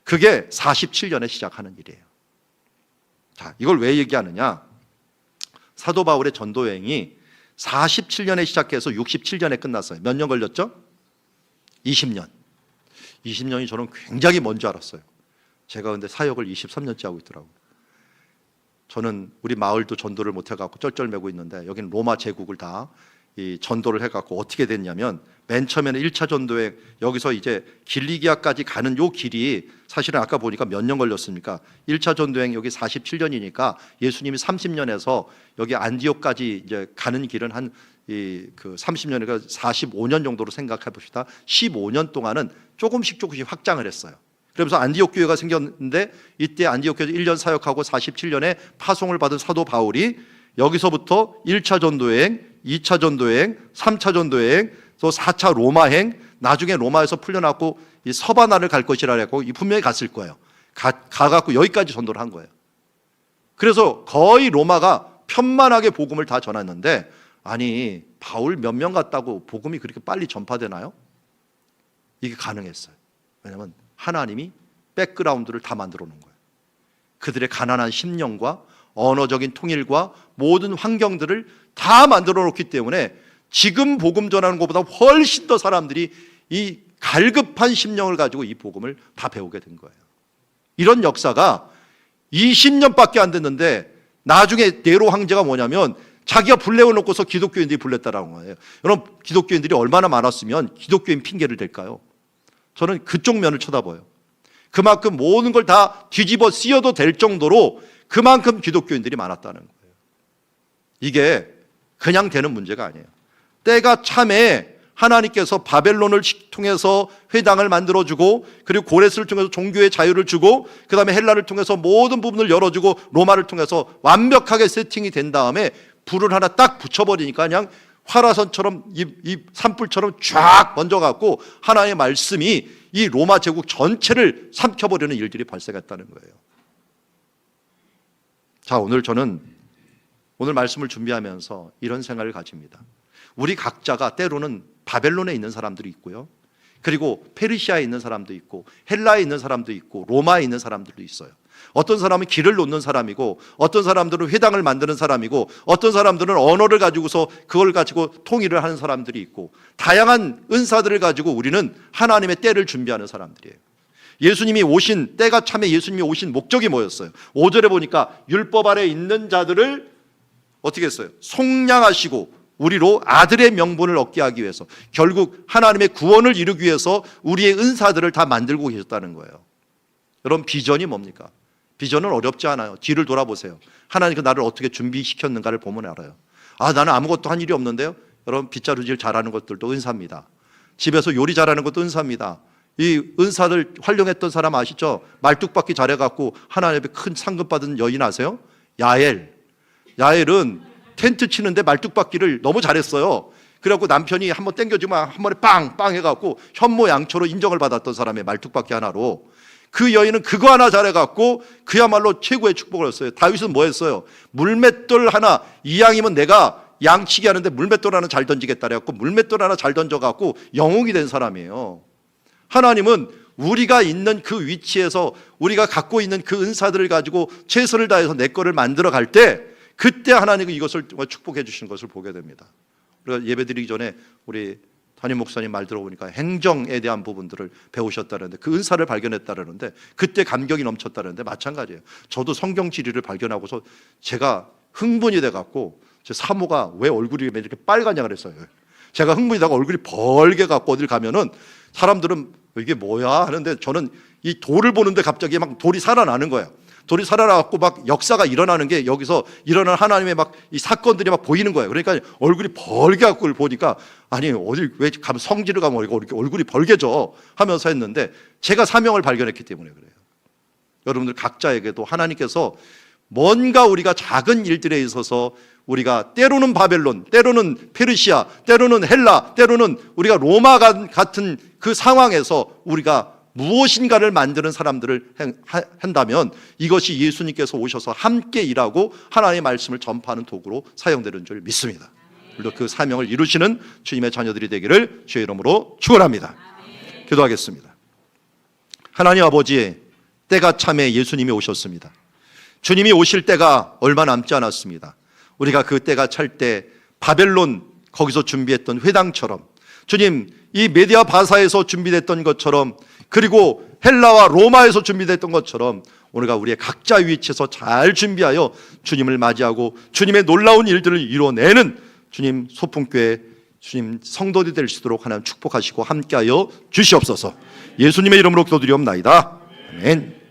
[SPEAKER 1] 그게 47년에 시작하는 일이에요. 자, 이걸 왜 얘기하느냐? 사도 바울의 전도여행이 47년에 시작해서 67년에 끝났어요. 몇 년 걸렸죠? 20년. 20년이 저는 굉장히 먼 줄 알았어요. 제가 근데 사역을 23년째 하고 있더라고요. 저는 우리 마을도 전도를 못 해갖고 쩔쩔매고 있는데 여기는 로마 제국을 다 이 전도를 해갖고 어떻게 됐냐면 맨 처음에는 1차 전도에 여기서 이제 길리기아까지 가는 요 길이 사실은 아까 보니까 몇 년 걸렸습니까? 1차 전도행 여기 47년이니까 예수님이 30년에서 여기 안디옥까지 이제 가는 길은 한 그 30년이니까 45년 정도로 생각해 봅시다. 15년 동안은 조금씩 확장을 했어요. 그러면서 안디옥 교회가 생겼는데 이때 안디옥 교회에서 1년 사역하고 47년에 파송을 받은 사도 바울이 여기서부터 1차 전도여행, 2차 전도여행, 3차 전도여행, 또 4차 로마행, 나중에 로마에서 풀려나고 이 서바나를 갈 것이라 했고 분명히 갔을 거예요. 가갖고 여기까지 전도를 한 거예요. 그래서 거의 로마가 편만하게 복음을 다 전했는데, 아니 바울 몇 명 갔다고 복음이 그렇게 빨리 전파되나요? 이게 가능했어요. 왜냐하면 하나님이 백그라운드를 다 만들어 놓은 거예요. 그들의 가난한 심령과 언어적인 통일과 모든 환경들을 다 만들어 놓기 때문에 지금 복음 전하는 것보다 훨씬 더 사람들이 이 갈급한 심령을 가지고 이 복음을 다 배우게 된 거예요. 이런 역사가 20년밖에 안 됐는데 나중에 네로 황제가 뭐냐면 자기가 불내어놓고서 기독교인들이 불냈다라는 거예요. 여러분, 기독교인들이 얼마나 많았으면 기독교인 핑계를 댈까요? 저는 그쪽 면을 쳐다봐요. 그만큼 모든 걸 다 뒤집어 씌워도 될 정도로 그만큼 기독교인들이 많았다는 거예요. 이게 그냥 되는 문제가 아니에요. 때가 참에 하나님께서 바벨론을 통해서 회당을 만들어주고, 그리고 고레스를 통해서 종교의 자유를 주고, 그 다음에 헬라를 통해서 모든 부분을 열어주고, 로마를 통해서 완벽하게 세팅이 된 다음에 불을 하나 딱 붙여버리니까 그냥 화라선처럼 이 산불처럼 쫙 번져갖고 하나님의 말씀이 이 로마 제국 전체를 삼켜버리는 일들이 발생했다는 거예요. 자, 오늘 저는 오늘 말씀을 준비하면서 이런 생각을 가집니다. 우리 각자가 때로는 바벨론에 있는 사람들이 있고요, 그리고 페르시아에 있는 사람도 있고, 헬라에 있는 사람도 있고, 로마에 있는 사람들도 있어요. 어떤 사람은 길을 놓는 사람이고, 어떤 사람들은 회당을 만드는 사람이고, 어떤 사람들은 언어를 가지고서 그걸 가지고 통일을 하는 사람들이 있고, 다양한 은사들을 가지고 우리는 하나님의 때를 준비하는 사람들이에요. 예수님이 오신 때가 참에 예수님이 오신 목적이 뭐였어요? 5절에 보니까 율법 아래 있는 자들을 어떻게 했어요? 속량하시고 우리로 아들의 명분을 얻게 하기 위해서, 결국 하나님의 구원을 이루기 위해서 우리의 은사들을 다 만들고 계셨다는 거예요. 여러분, 비전이 뭡니까? 비전은 어렵지 않아요. 뒤를 돌아보세요. 하나님이 나를 어떻게 준비시켰는가를 보면 알아요. 아, 나는 아무것도 한 일이 없는데요. 여러분, 빗자루질 잘하는 것들도 은사입니다. 집에서 요리 잘하는 것도 은사입니다. 이 은사를 활용했던 사람 아시죠? 말뚝박기 잘해갖고 하나님 앞에 큰 상급 받은 여인 아세요? 야엘은 텐트 치는데 말뚝박기를 너무 잘했어요. 그래갖고 남편이 한번 땡겨주면 한 번에 빵 해갖고 현모양처로 인정을 받았던 사람의 말뚝박기 하나로, 그 여인은 그거 하나 잘해갖고 그야말로 최고의 축복을 했어요. 다윗은 뭐 했어요? 물맷돌 하나, 이왕이면 내가 양치기 하는데 물맷돌 하나 잘 던지겠다 그래갖고 물맷돌 하나 잘 던져갖고 영웅이 된 사람이에요. 하나님은 우리가 있는 그 위치에서 우리가 갖고 있는 그 은사들을 가지고 최선을 다해서 내 거를 만들어 갈 때, 그때 하나님은 이것을 축복해 주시는 것을 보게 됩니다. 우리가 예배 드리기 전에 우리 담임 목사님 말 들어보니까 행정에 대한 부분들을 배우셨다는데, 그 은사를 발견했다는데 그때 감격이 넘쳤다는데, 마찬가지예요. 저도 성경 지리를 발견하고서 제가 흥분이 돼갖고 제 사모가 왜 얼굴이 이렇게 빨가냐 그랬어요. 제가 흥분이 되고 얼굴이 벌게 갖고 어딜 가면은 사람들은 이게 뭐야 하는데, 저는 이 돌을 보는데 갑자기 막 돌이 살아나는 거예요. 돌이 살아나갖고 막 역사가 일어나는 게, 여기서 일어난 하나님의 막 이 사건들이 막 보이는 거예요. 그러니까 얼굴이 벌게 갖고 보니까, 아니 어디 왜 가면 성지를 가면 이렇게 얼굴이 벌게져 하면서 했는데, 제가 사명을 발견했기 때문에 그래요. 여러분들 각자에게도 하나님께서 뭔가 우리가 작은 일들에 있어서 우리가 때로는 바벨론, 때로는 페르시아, 때로는 헬라, 때로는 우리가 로마 같은 그 상황에서 우리가 무엇인가를 만드는 사람들을 한다면 이것이 예수님께서 오셔서 함께 일하고 하나님의 말씀을 전파하는 도구로 사용되는 줄 믿습니다. 그리고 그 사명을 이루시는 주님의 자녀들이 되기를 주의 이름으로 축원합니다. 기도하겠습니다. 하나님 아버지, 때가 참에 예수님이 오셨습니다. 주님이 오실 때가 얼마 남지 않았습니다. 우리가 그 때가 찰 때 바벨론 거기서 준비했던 회당처럼, 주님 이 메디아 바사에서 준비됐던 것처럼, 그리고 헬라와 로마에서 준비됐던 것처럼 오늘가 우리의 각자 위치에서 잘 준비하여 주님을 맞이하고 주님의 놀라운 일들을 이루어내는 주님 소풍교회 주님 성도들이 될 수 있도록 하나님 축복하시고 함께하여 주시옵소서. 예수님의 이름으로 기도드리옵나이다. 아멘.